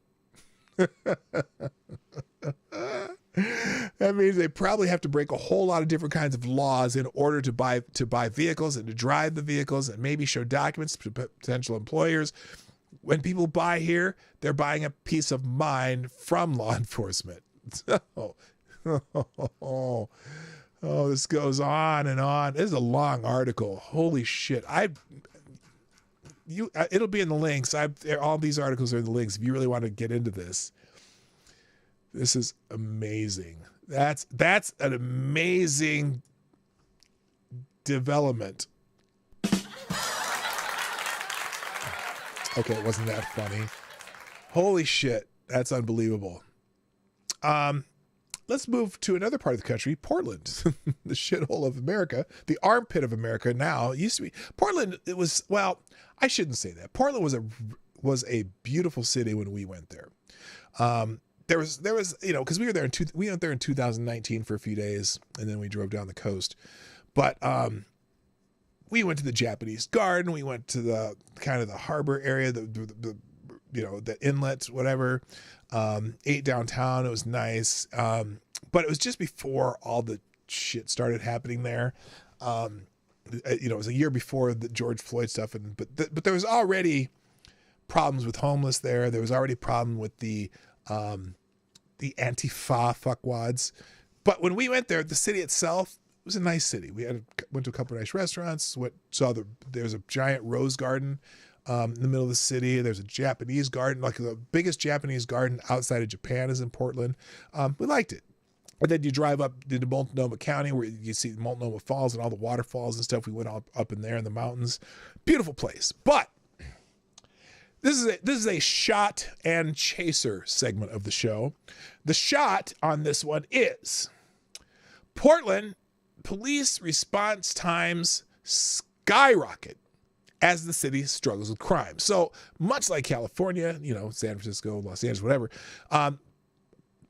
That means they probably have to break a whole lot of different kinds of laws in order to buy vehicles and to drive the vehicles and maybe show documents to potential employers. When people buy here, they're buying a peace of mind from law enforcement. Oh, this goes on and on. This is a long article. Holy shit. It'll be in the links. All these articles are in the links if you really want to get into this. This is amazing. That's an amazing development. Okay, wasn't that funny? Holy shit. That's unbelievable. Let's move to another part of the country, Portland, the shithole of America, the armpit of America now. It used to be Portland. It was, well, I shouldn't say that. Portland was a beautiful city when we went there. There was, because we went there in 2019 for a few days, and then we drove down the coast. But we went to the Japanese Garden. We went to the kind of the harbor area, the inlet, whatever. Ate downtown. It was nice. But it was just before all the shit started happening there. It was a year before the George Floyd stuff. But there was already problems with homeless there. There was already a problem with the Antifa fuckwads But when we went there, the city itself was a nice city. We went to a couple of nice restaurants. There's a giant rose garden in the middle of the city. There's a Japanese garden, like the biggest Japanese garden outside of Japan is in Portland. We liked it. And then you drive up into Multnomah County where you see Multnomah Falls and all the waterfalls and stuff. We went up in there in the mountains. Beautiful place. But this is a shot and chaser segment of the show. The shot on this one is Portland police response times skyrocket as the city struggles with crime. So much like California, San Francisco, Los Angeles, whatever,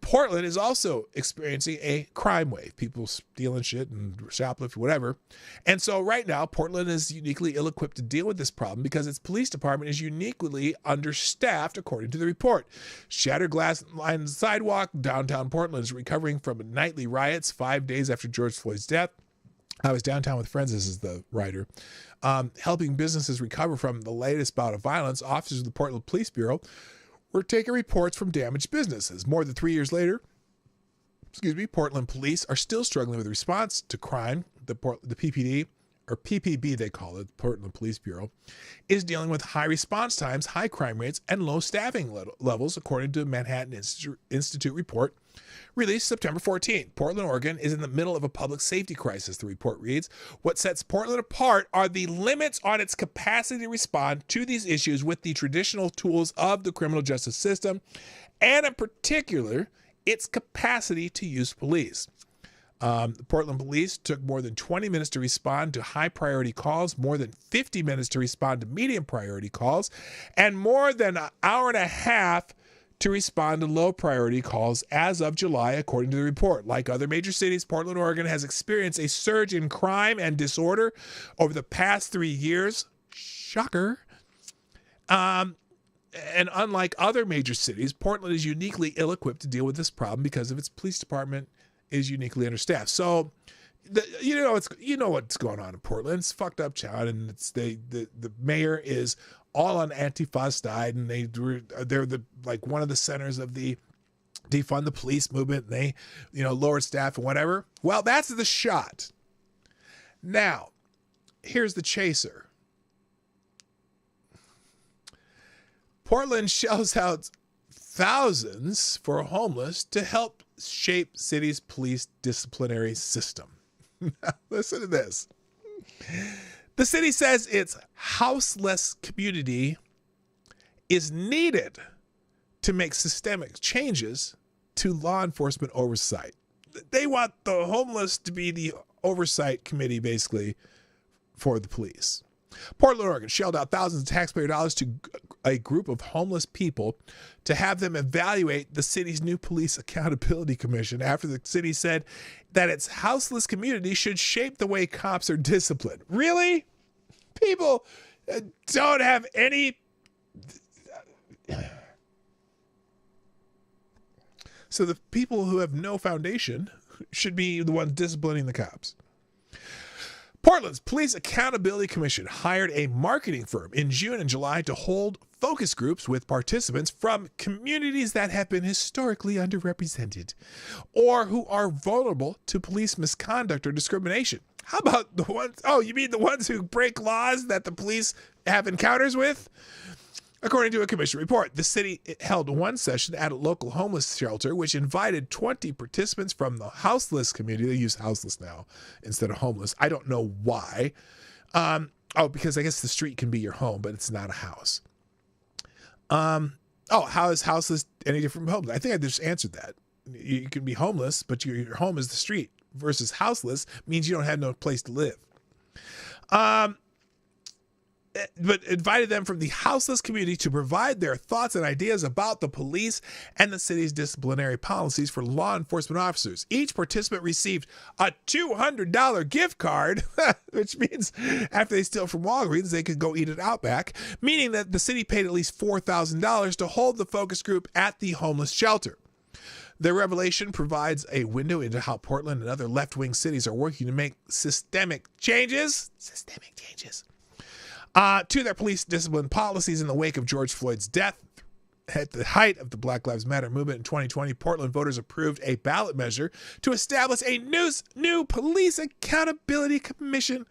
Portland is also experiencing a crime wave. People stealing shit and shoplifting, whatever. And so right now, Portland is uniquely ill-equipped to deal with this problem because its police department is uniquely understaffed, according to the report. Shattered glass lined sidewalk. Downtown Portland is recovering from nightly riots 5 days after George Floyd's death. I was downtown with friends, this is the writer, helping businesses recover from the latest bout of violence. Officers of the Portland Police Bureau were taking reports from damaged businesses. More than 3 years later, Portland police are still struggling with response to crime. The PPD, or PPB they call it, Portland Police Bureau, is dealing with high response times, high crime rates, and low staffing levels, according to a Manhattan Institute report released September 14. Portland, Oregon is in the middle of a public safety crisis, the report reads. What sets Portland apart are the limits on its capacity to respond to these issues with the traditional tools of the criminal justice system, and in particular, its capacity to use police. The Portland police took more than 20 minutes to respond to high priority calls, more than 50 minutes to respond to medium priority calls, and more than an hour and a half to respond to low priority calls as of July, according to the report. Like other major cities, Portland, Oregon has experienced a surge in crime and disorder over the past 3 years. Shocker. And unlike other major cities, Portland is uniquely ill-equipped to deal with this problem because of its police department is uniquely understaffed. So, what's going on in Portland. It's fucked up town, and the mayor is all on Antifa's side, and they're one of the centers of the defund the police movement. And they, lowered staff and whatever. Well, that's the shot. Now, here's the chaser. Portland shells out thousands for homeless to help shape city's police disciplinary system. Listen to this. The city says its houseless community is needed to make systemic changes to law enforcement oversight. They want the homeless to be the oversight committee, basically, for the police. Portland, Oregon shelled out thousands of taxpayer dollars to a group of homeless people to have them evaluate the city's new police accountability commission after the city said that its houseless community should shape the way cops are disciplined. Really? People don't have any... So the people who have no foundation should be the ones disciplining the cops. Portland's Police Accountability Commission hired a marketing firm in June and July to hold focus groups with participants from communities that have been historically underrepresented or who are vulnerable to police misconduct or discrimination. How about the ones, you mean the ones who break laws that the police have encounters with? According to a commission report, the city held one session at a local homeless shelter, which invited 20 participants from the houseless community. They use houseless now instead of homeless. I don't know why. Because I guess the street can be your home, but it's not a house. How is houseless any different from homeless? I think I just answered that. You can be homeless, but your home is the street, versus houseless means you don't have no place to live. But invited them from the houseless community to provide their thoughts and ideas about the police and the city's disciplinary policies for law enforcement officers. Each participant received a $200 gift card, which means after they steal from Walgreens, they could go eat at Outback, meaning that the city paid at least $4,000 to hold the focus group at the homeless shelter. Their revelation provides a window into how Portland and other left-wing cities are working to make systemic changes to their police discipline policies in the wake of George Floyd's death. At the height of the Black Lives Matter movement in 2020, Portland voters approved a ballot measure to establish a new police accountability commission.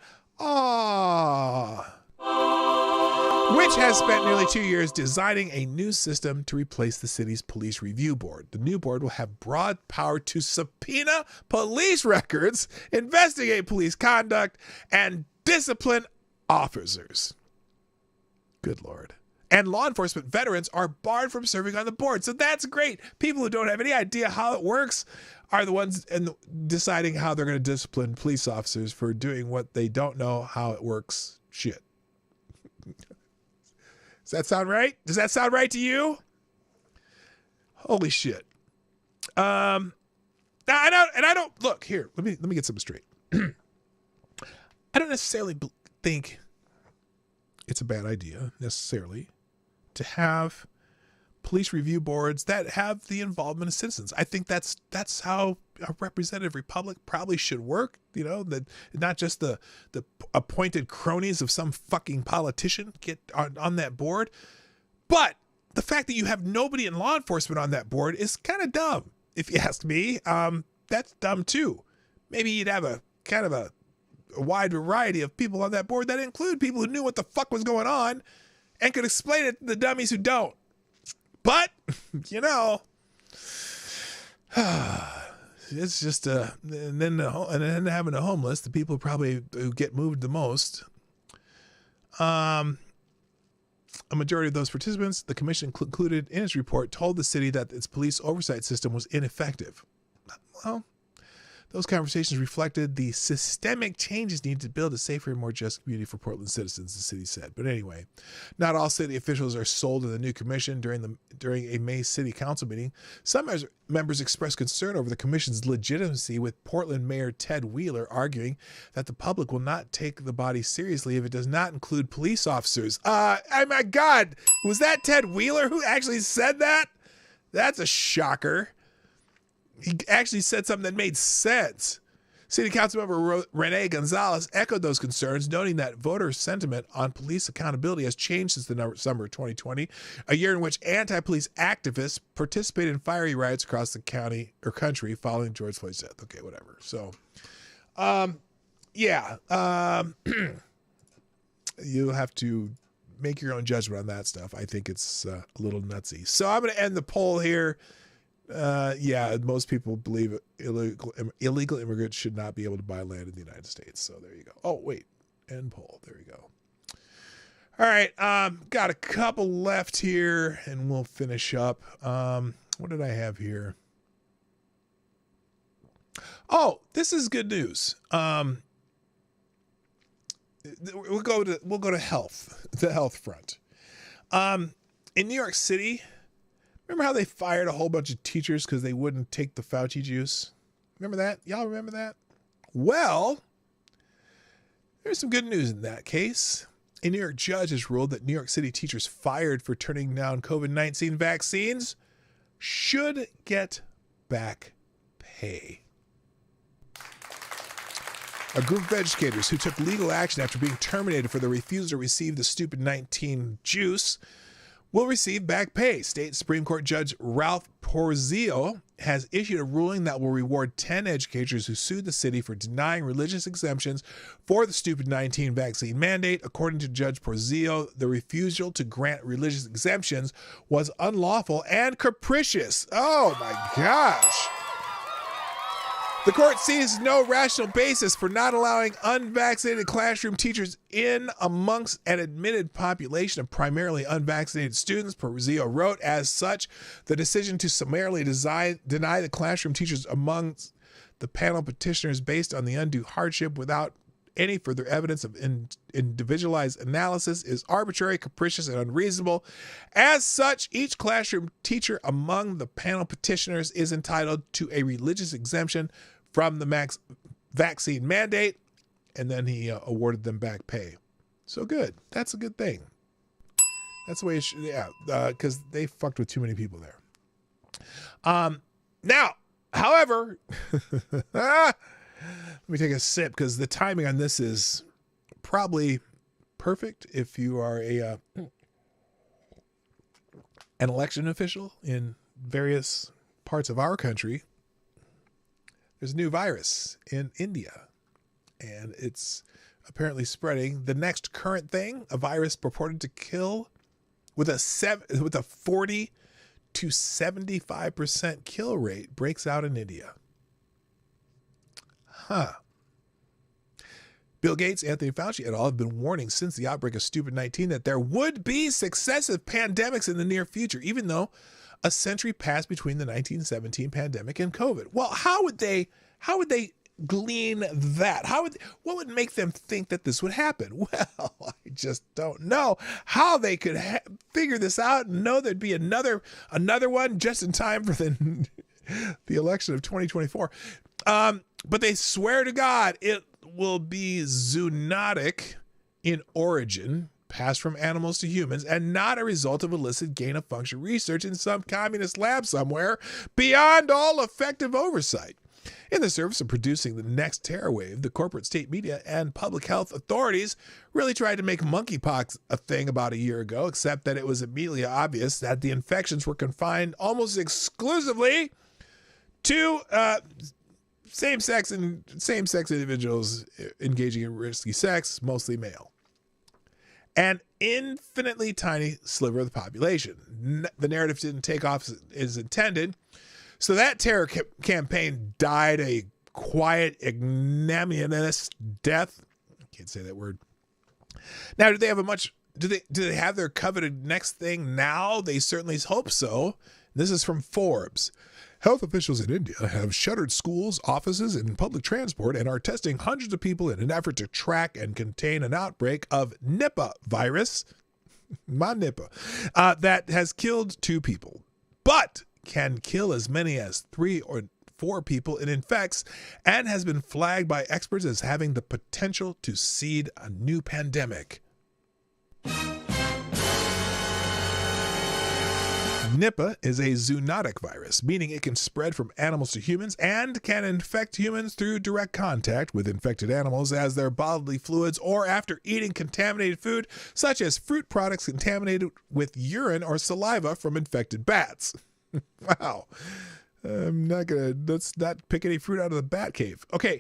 Which has spent nearly 2 years designing a new system to replace the city's police review board. The new board will have broad power to subpoena police records, investigate police conduct, and discipline officers. Good Lord. And law enforcement veterans are barred from serving on the board. So that's great. People who don't have any idea how it works are the ones deciding how they're going to discipline police officers for doing what they don't know how it works. Shit. Does that sound right? Does that sound right to you? Holy shit. I don't look here. Let me get something straight. I don't necessarily think it's a bad idea necessarily to have police review boards that have the involvement of citizens. I think that's how a representative republic probably should work. You know, that not just the appointed cronies of some fucking politician get on that board, but the fact that you have nobody in law enforcement on that board is kind of dumb, if you ask me. That's dumb too. Maybe you'd have a kind of a wide variety of people on that board that include people who knew what the fuck was going on and could explain it to the dummies who don't. But, you know, it's just and then having a home list, the people who get moved the most. A majority of those participants, the commission concluded in its report, told the city that its police oversight system was ineffective. Well, those conversations reflected the systemic changes needed to build a safer and more just community for Portland citizens, the city said. But anyway, not all city officials are sold to the new commission. During a May city council meeting, some members expressed concern over the commission's legitimacy, with Portland Mayor Ted Wheeler arguing that the public will not take the body seriously if it does not include police officers. Oh my God, was that Ted Wheeler who actually said that? That's a shocker. He actually said something that made sense. City Council member Renee Gonzalez echoed those concerns, noting that voter sentiment on police accountability has changed since the summer of 2020, a year in which anti-police activists participated in fiery riots across the country following George Floyd's death. Okay, whatever. So, you have to make your own judgment on that stuff. I think it's a little nutsy. So I'm going to end the poll here. Most people believe illegal immigrants should not be able to buy land in the United States. So there you go. Oh, wait. End poll. There you go. All right. Got a couple left here and we'll finish up. What did I have here? Oh, this is good news. We'll go to health, the health front. In New York City, remember how they fired a whole bunch of teachers because they wouldn't take the Fauci juice? Remember that? Y'all remember that? Well, there's some good news in that case. A New York judge has ruled that New York City teachers fired for turning down COVID-19 vaccines should get back pay. A group of educators who took legal action after being terminated for their refusal to receive the stupid 19 juice will receive back pay. State Supreme Court Judge Ralph Porzio has issued a ruling that will reward 10 educators who sued the city for denying religious exemptions for the stupid 19 vaccine mandate. According to Judge Porzio, the refusal to grant religious exemptions was unlawful and capricious. Oh my gosh. The court sees no rational basis for not allowing unvaccinated classroom teachers in amongst an admitted population of primarily unvaccinated students, Porzio wrote. As such, the decision to summarily deny the classroom teachers amongst the panel petitioners based on the undue hardship without any further evidence of individualized analysis is arbitrary, capricious, and unreasonable. As such, each classroom teacher among the panel petitioners is entitled to a religious exemption from the vaccine mandate, and then he awarded them back pay. So good. That's a good thing. That's the way it should, because they fucked with too many people there. Now, however, let me take a sip because the timing on this is probably perfect if you are a an election official in various parts of our country. There's a new virus in India, and it's apparently spreading. The next current thing, a virus purported to kill with a 40 to 75% kill rate, breaks out in India. Bill Gates, Anthony Fauci et al. Have been warning since the outbreak of Stupid-19 that there would be successive pandemics in the near future, even though a century passed between the 1917 pandemic and COVID. Well, how would they glean that? What would make them think that this would happen? Well, I just don't know how they could figure this out and know there'd be another one just in time for the election of 2024. But they swear to God it will be zoonotic in origin, passed from animals to humans, and not a result of illicit gain-of-function research in some communist lab somewhere beyond all effective oversight. In the service of producing the next terror wave, the corporate state media and public health authorities really tried to make monkeypox a thing about a year ago, except that it was immediately obvious that the infections were confined almost exclusively to same-sex individuals engaging in risky sex, mostly male. An infinitely tiny sliver of the population. The narrative didn't take off as intended, so that terror campaign died a quiet, ignominious death. I can't say that word. Now, do they have their coveted next thing now? They certainly hope so. This is from Forbes. Health officials in India have shuttered schools, offices, and public transport and are testing hundreds of people in an effort to track and contain an outbreak of Nipah virus, that has killed 2 people, but can kill as many as 3 or 4 people it infects, and has been flagged by experts as having the potential to seed a new pandemic. Nipah is a zoonotic virus, meaning it can spread from animals to humans and can infect humans through direct contact with infected animals as their bodily fluids or after eating contaminated food, such as fruit products contaminated with urine or saliva from infected bats. Wow. Let's not pick any fruit out of the bat cave. Okay.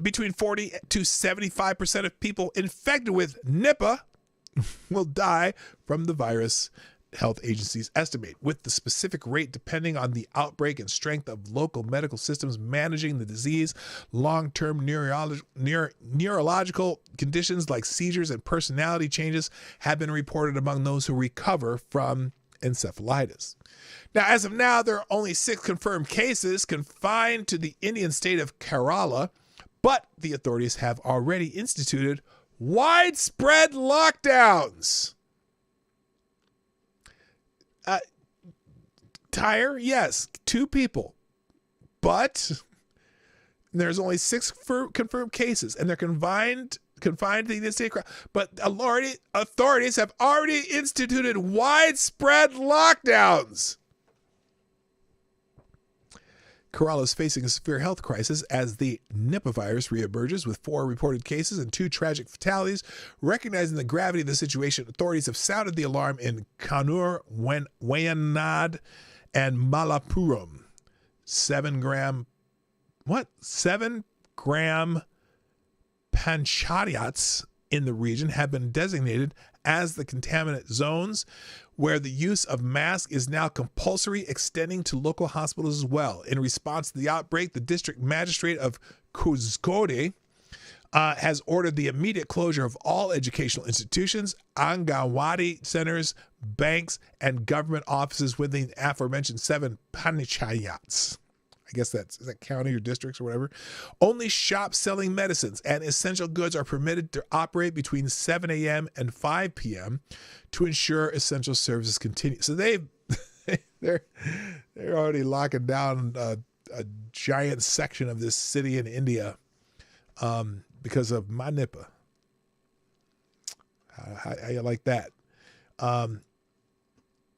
Between 40 to 75% of people infected with Nipah will die from the virus, health agencies estimate, with the specific rate depending on the outbreak and strength of local medical systems managing the disease. Long-term neurological conditions like seizures and personality changes have been reported among those who recover from encephalitis. Now, as of now, there are only 6 confirmed cases confined to the Indian state of Kerala, but the authorities have already instituted widespread lockdowns. Tyre, yes, 2 people, but there's only 6 confirmed cases, and they're confined to the United States. But authorities have already instituted widespread lockdowns. Kerala is facing a severe health crisis as the Nipah virus reemerges with 4 reported cases and 2 tragic fatalities. Recognizing the gravity of the situation, authorities have sounded the alarm in Kannur, Wayanad, and Malappuram. 7-gram panchayats in the region have been designated as the contaminant zones, where the use of masks is now compulsory, extending to local hospitals as well. In response to the outbreak, the district magistrate of Kozhikode has ordered the immediate closure of all educational institutions, Anganwadi centers, banks, and government offices within the aforementioned 7 panchayats. I guess is that county or districts or whatever. Only shops selling medicines and essential goods are permitted to operate between 7 a.m. and 5 p.m. to ensure essential services continue. So they're already locking down a giant section of this city in India because of my Nipah. How you like that?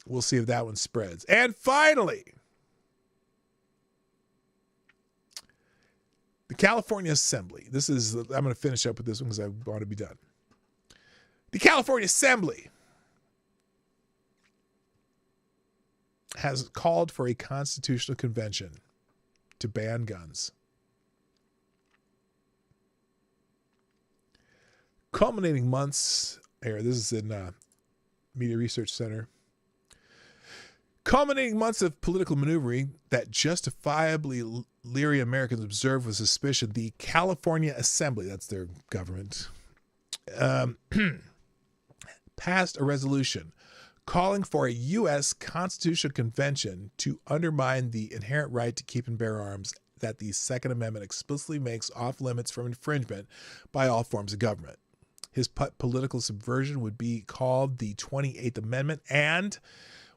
We'll see if that one spreads. And finally, the California Assembly. I'm going to finish up with this one because I want to be done. The California Assembly has called for a constitutional convention to ban guns. Culminating months, here, this is in Media Research Center. Culminating months of political maneuvering that justifiably leery Americans observed with suspicion, the California Assembly, that's their government, passed a resolution calling for a U.S. constitutional convention to undermine the inherent right to keep and bear arms that the Second Amendment explicitly makes off limits from infringement by all forms of government. His political subversion would be called the 28th Amendment, and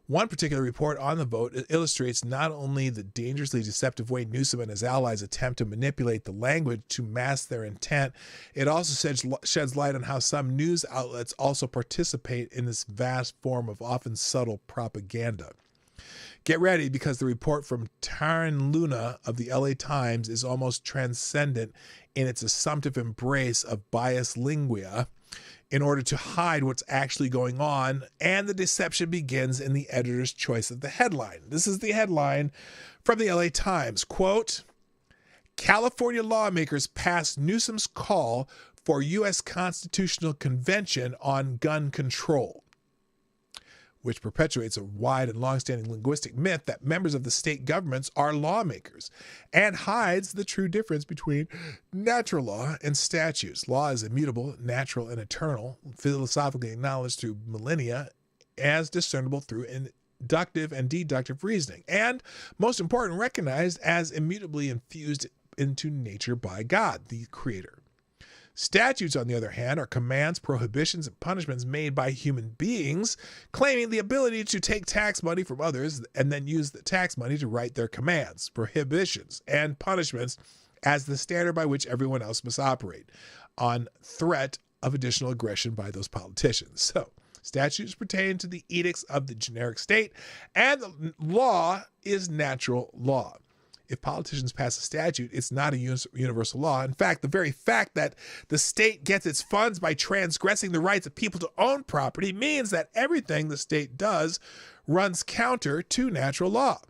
one particular report on the vote illustrates not only the dangerously deceptive way Newsom and his allies attempt to manipulate the language to mask their intent, it also sheds light on how some news outlets also participate in this vast form of often subtle propaganda. Get ready, because the report from Taryn Luna of the LA Times is almost transcendent in its assumptive embrace of bias lingua in order to hide what's actually going on, and the deception begins in the editor's choice of the headline. This is the headline from the LA Times. Quote, California lawmakers passed Newsom's call for U.S. Constitutional Convention on gun control, which perpetuates a wide and longstanding linguistic myth that members of the state governments are lawmakers and hides the true difference between natural law and statutes. Law is immutable, natural, and eternal, philosophically acknowledged through millennia as discernible through inductive and deductive reasoning, and, most important, recognized as immutably infused into nature by God, the Creator. Statutes, on the other hand, are commands, prohibitions, and punishments made by human beings, claiming the ability to take tax money from others and then use the tax money to write their commands, prohibitions, and punishments as the standard by which everyone else must operate, on threat of additional aggression by those politicians. So, statutes pertain to the edicts of the generic state, and the law is natural law. If politicians pass a statute, it's not a universal law. In fact, the very fact that the state gets its funds by transgressing the rights of people to own property means that everything the state does runs counter to natural law.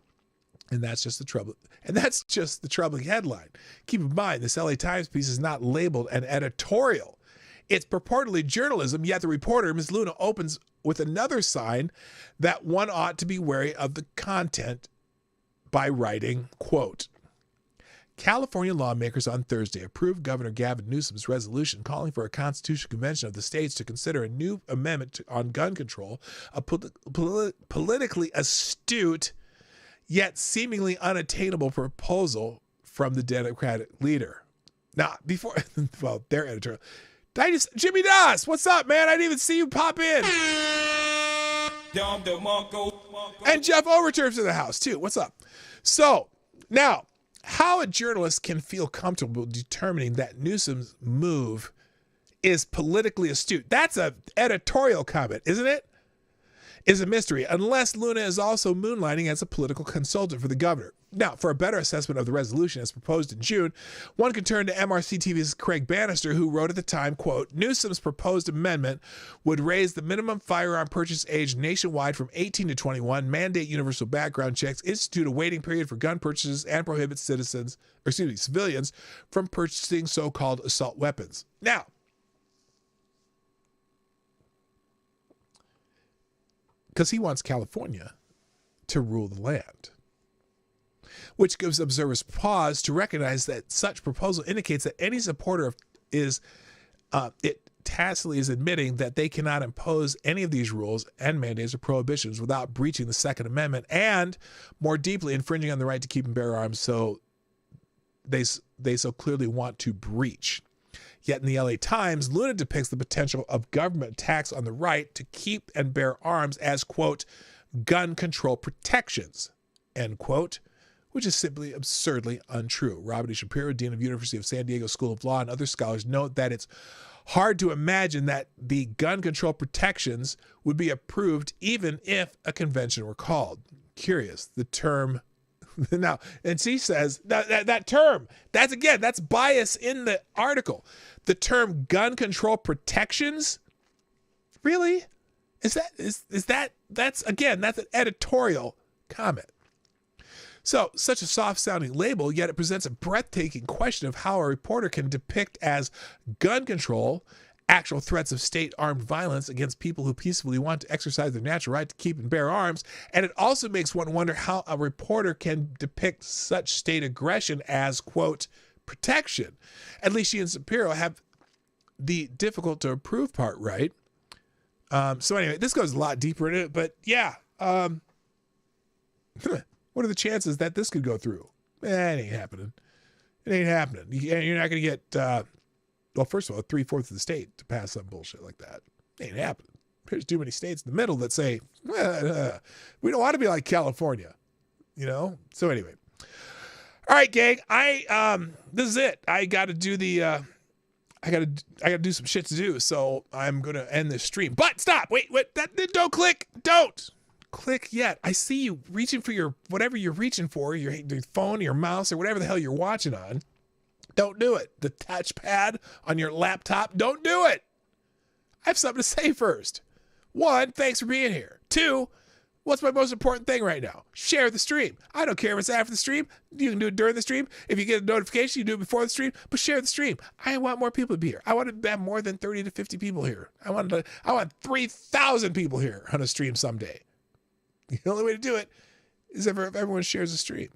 And that's just the trouble. And that's just the troubling headline. Keep in mind, this LA Times piece is not labeled an editorial. It's purportedly journalism, yet the reporter, Ms. Luna, opens with another sign that one ought to be wary of the content by writing, quote, California lawmakers on Thursday approved Governor Gavin Newsom's resolution calling for a constitutional convention of the states to consider a new amendment on gun control, a politically astute yet seemingly unattainable proposal from the Democratic leader. Now, before, well, their editor, Jimmy Das, what's up, man? I didn't even see you pop in. And Jeff Overturf's in the house, too. What's up? So, now, how a journalist can feel comfortable determining that Newsom's move is politically astute, that's an editorial comment, isn't it? Is a mystery, unless Luna is also moonlighting as a political consultant for the governor. Now, for a better assessment of the resolution as proposed in June, one can turn to MRC TV's Craig Bannister, who wrote at the time, quote, Newsom's proposed amendment would raise the minimum firearm purchase age nationwide from 18 to 21, mandate universal background checks, institute a waiting period for gun purchases, and prohibit civilians from purchasing so-called assault weapons. Now, because he wants California to rule the land, which gives observers pause to recognize that such proposal indicates that any supporter of it tacitly is admitting that they cannot impose any of these rules and mandates or prohibitions without breaching the Second Amendment and, more deeply, infringing on the right to keep and bear arms, so they so clearly want to breach. Yet in the LA Times, Luna depicts the potential of government attacks on the right to keep and bear arms as, quote, gun control protections, end quote, which is simply absurdly untrue. Robert E. Shapiro, Dean of University of San Diego School of Law, and other scholars note that it's hard to imagine that the gun control protections would be approved even if a convention were called. Curious, the term now, and she says that term, that's bias in the article. The term gun control protections, really? That's an editorial comment. So, such a soft-sounding label, yet it presents a breathtaking question of how a reporter can depict as gun control actual threats of state-armed violence against people who peacefully want to exercise their natural right to keep and bear arms. And it also makes one wonder how a reporter can depict such state aggression as, quote, protection. At least she and Shapiro have the difficult to approve part right. So anyway, this goes a lot deeper into it, but yeah. What are the chances that this could go through? It ain't happening. It ain't happening. You're not going to get, well, first of all, 3/4 of the state to pass some bullshit like that. It ain't happening. There's too many states in the middle that say, we don't want to be like California, you know? So anyway. All right, gang. This is it. I got to do the, I gotta do some shit to do. So I'm going to end this stream. But stop. Wait, don't click. Don't click yet. I see you reaching for your whatever you're reaching for, your phone, your mouse, or whatever the hell you're watching on. Don't do it. The touchpad on your laptop, don't do it. I have something to say first. 1, thanks for being here. 2, what's my most important thing right now? Share the stream. I don't care if it's after the stream. You can do it during the stream. If you get a notification, you do it before the stream, but share the stream. I want more people to be here. I want to have more than 30 to 50 people here. I want 3,000 people here on a stream someday. The only way to do it is if everyone shares the stream.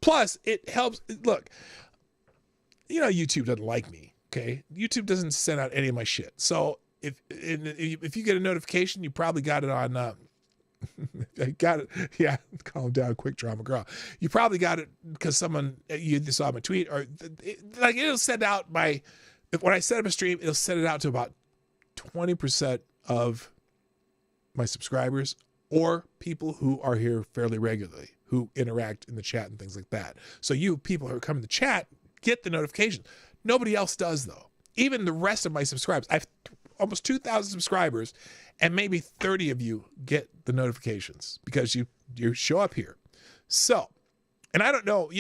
Plus, it helps. Look, you know YouTube doesn't like me, okay? YouTube doesn't send out any of my shit. So if you get a notification, you probably got it on. I got it. Yeah, calm down, quick drama girl. You probably got it because you saw my tweet, or it'll send out when I set up a stream, it'll send it out to about 20% of my subscribers, or people who are here fairly regularly, who interact in the chat and things like that. So you people who come in the chat get the notification. Nobody else does, though. Even the rest of my subscribers. I have almost 2,000 subscribers, and maybe 30 of you get the notifications because you show up here. So, and I don't know,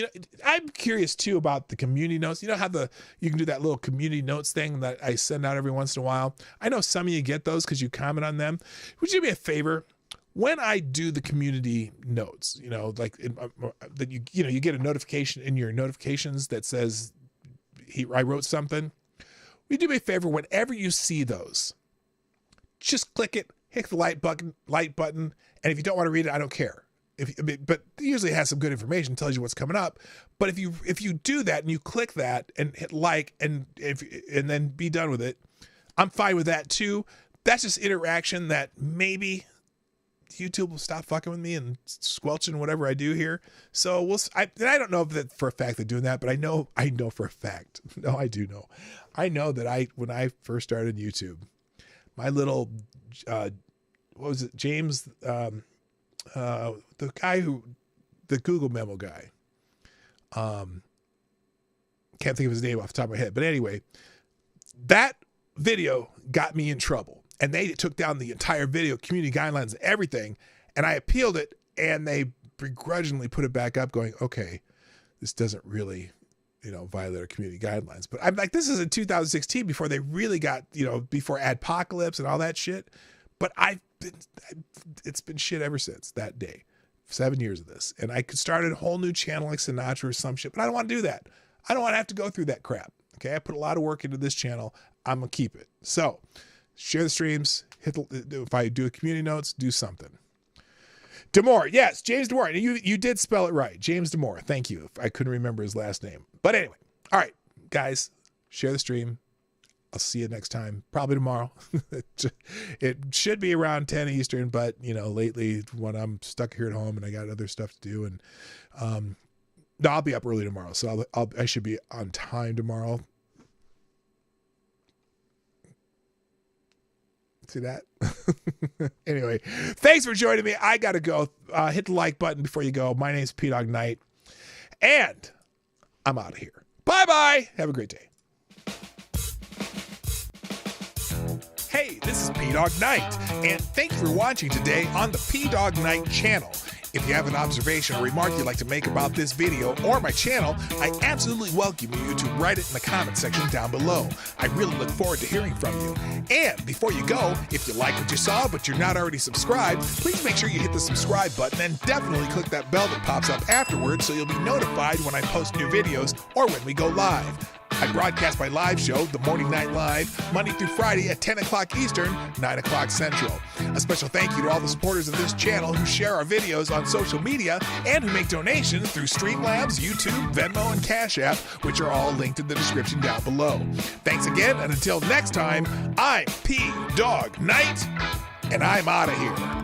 I'm curious too about the community notes. You know how you can do that little community notes thing that I send out every once in a while? I know some of you get those because you comment on them. Would you do me a favor? When I do the community notes, that you get a notification in your notifications that says I wrote something. Will you do me a favor? Whenever you see those, just click it, hit the like button, and if you don't want to read it, I don't care. But it usually has some good information, tells you what's coming up. But if you do that and you click that and hit like and then be done with it, I'm fine with that too. That's just interaction that maybe YouTube will stop fucking with me and squelching whatever I do here. So I don't know if for a fact they're doing that, but I know for a fact. No, I do know. I know that when I first started YouTube, my little, what was it? James, the Google memo guy. Can't think of his name off the top of my head, but anyway, that video got me in trouble. And they took down the entire video, community guidelines, everything. And I appealed it, and they begrudgingly put it back up going, okay, this doesn't really, violate our community guidelines. But I'm like, this is in 2016 before they really got, before Adpocalypse and all that shit. But it's been shit ever since that day. 7 years of this. And I could start a whole new channel like Sinatra or some shit, but I don't want to do that. I don't want to have to go through that crap. Okay. I put a lot of work into this channel. I'm going to keep it. So, share the streams. If I do a community notes, do something. Demore, yes, James Demore. You did spell it right, James Demore. Thank you. I couldn't remember his last name, but anyway. All right, guys, share the stream. I'll see you next time, probably tomorrow. It should be around 10 Eastern, but lately when I'm stuck here at home and I got other stuff to do, and no, I'll be up early tomorrow, so I should be on time tomorrow. See that? Anyway, thanks for joining me. I got to go. Hit the like button before you go. My name's Dawg Knight, and I'm out of here. Bye-bye. Have a great day. Hey, this is Dawg Knight, and thank you for watching today on the Dawg Knight channel. If you have an observation or remark you'd like to make about this video or my channel, I absolutely welcome you to write it in the comment section down below. I really look forward to hearing from you. And before you go, if you like what you saw but you're not already subscribed, please make sure you hit the subscribe button and definitely click that bell that pops up afterwards so you'll be notified when I post new videos or when we go live. I broadcast my live show, The Morning Night Live, Monday through Friday at 10 o'clock Eastern, 9 o'clock Central. A special thank you to all the supporters of this channel who share our videos on social media and who make donations through Streamlabs, YouTube, Venmo, and Cash App, which are all linked in the description down below. Thanks again, and until next time, I'm P. Dawg Knight, and I'm out of here.